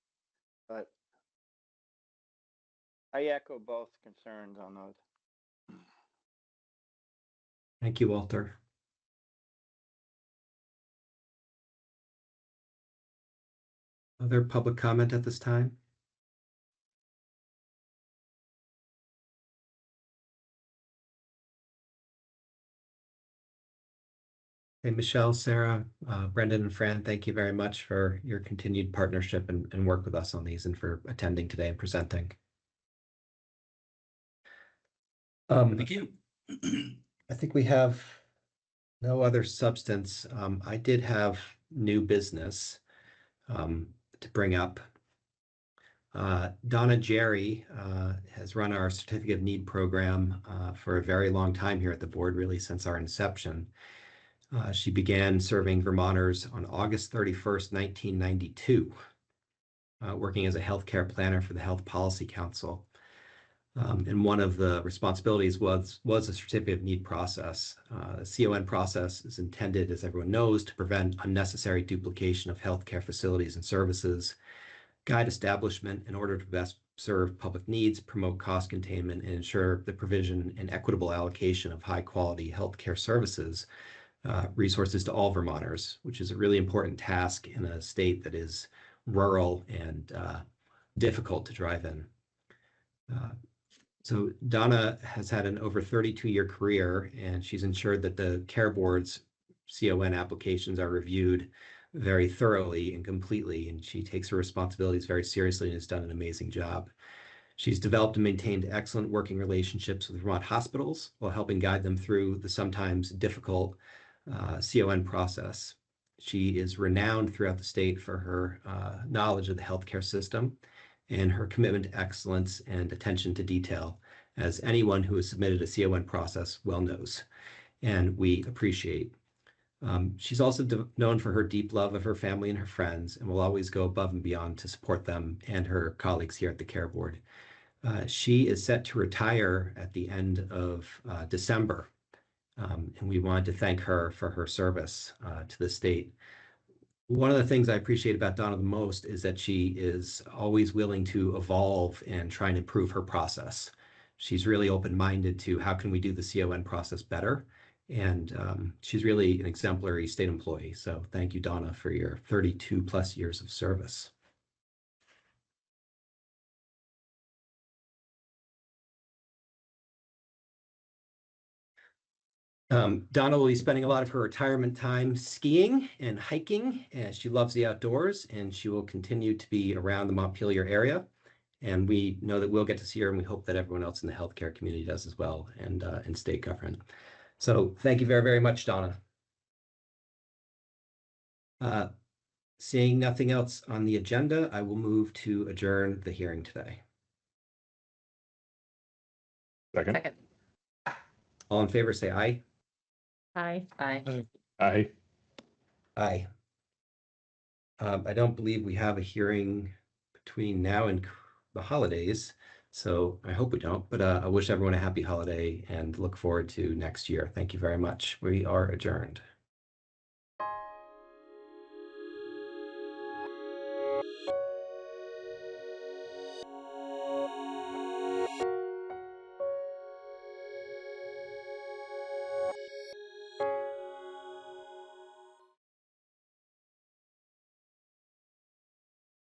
but I echo both concerns on those. Thank you, Walter. Other public comment at this time? Hey, Michelle, Sarah, Brendan, and Fran, thank you very much for your continued partnership and work with us on these and for attending today and presenting. Thank you. I think we have no other substance. I did have new business to bring up. Donna Jerry has run our Certificate of Need program for a very long time here at the board, really since our inception. She began serving Vermonters on August 31st, 1992, working as a healthcare planner for the Health Policy Council. And one of the responsibilities was a Certificate of Need process. The CON process is intended, as everyone knows, to prevent unnecessary duplication of healthcare facilities and services, guide establishment in order to best serve public needs, promote cost containment, and ensure the provision and equitable allocation of high-quality healthcare services, resources to all Vermonters, which is a really important task in a state that is rural and difficult to drive in. So Donna has had an over 32-year career, and she's ensured that the care board's CON applications are reviewed very thoroughly and completely, and she takes her responsibilities very seriously and has done an amazing job. She's developed and maintained excellent working relationships with Vermont hospitals while helping guide them through the sometimes difficult CON process. She is renowned throughout the state for her knowledge of the healthcare system and her commitment to excellence and attention to detail, as anyone who has submitted a CON process well knows, and we appreciate. She's also known for her deep love of her family and her friends, and will always go above and beyond to support them and her colleagues here at the Care Board. She is set to retire at the end of December, and we wanted to thank her for her service to the state. One of the things I appreciate about Donna the most is that she is always willing to evolve and try and improve her process. She's really open-minded to how can we do the CON process better, and she's really an exemplary state employee. So thank you, Donna, for your 32 plus years of service. Donna will be spending a lot of her retirement time skiing and hiking, and she loves the outdoors, and she will continue to be around the Montpelier area. And we know that we'll get to see her, and we hope that everyone else in the healthcare community does as well, and in state government. So thank you very, very much, Donna. Seeing nothing else on the agenda, I will move to adjourn the hearing today. Second. All in favor, say aye. Aye. Aye. Aye. Aye. I don't believe we have a hearing between now and the holidays, so I hope we don't, but I wish everyone a happy holiday and look forward to next year. Thank you very much. We are adjourned.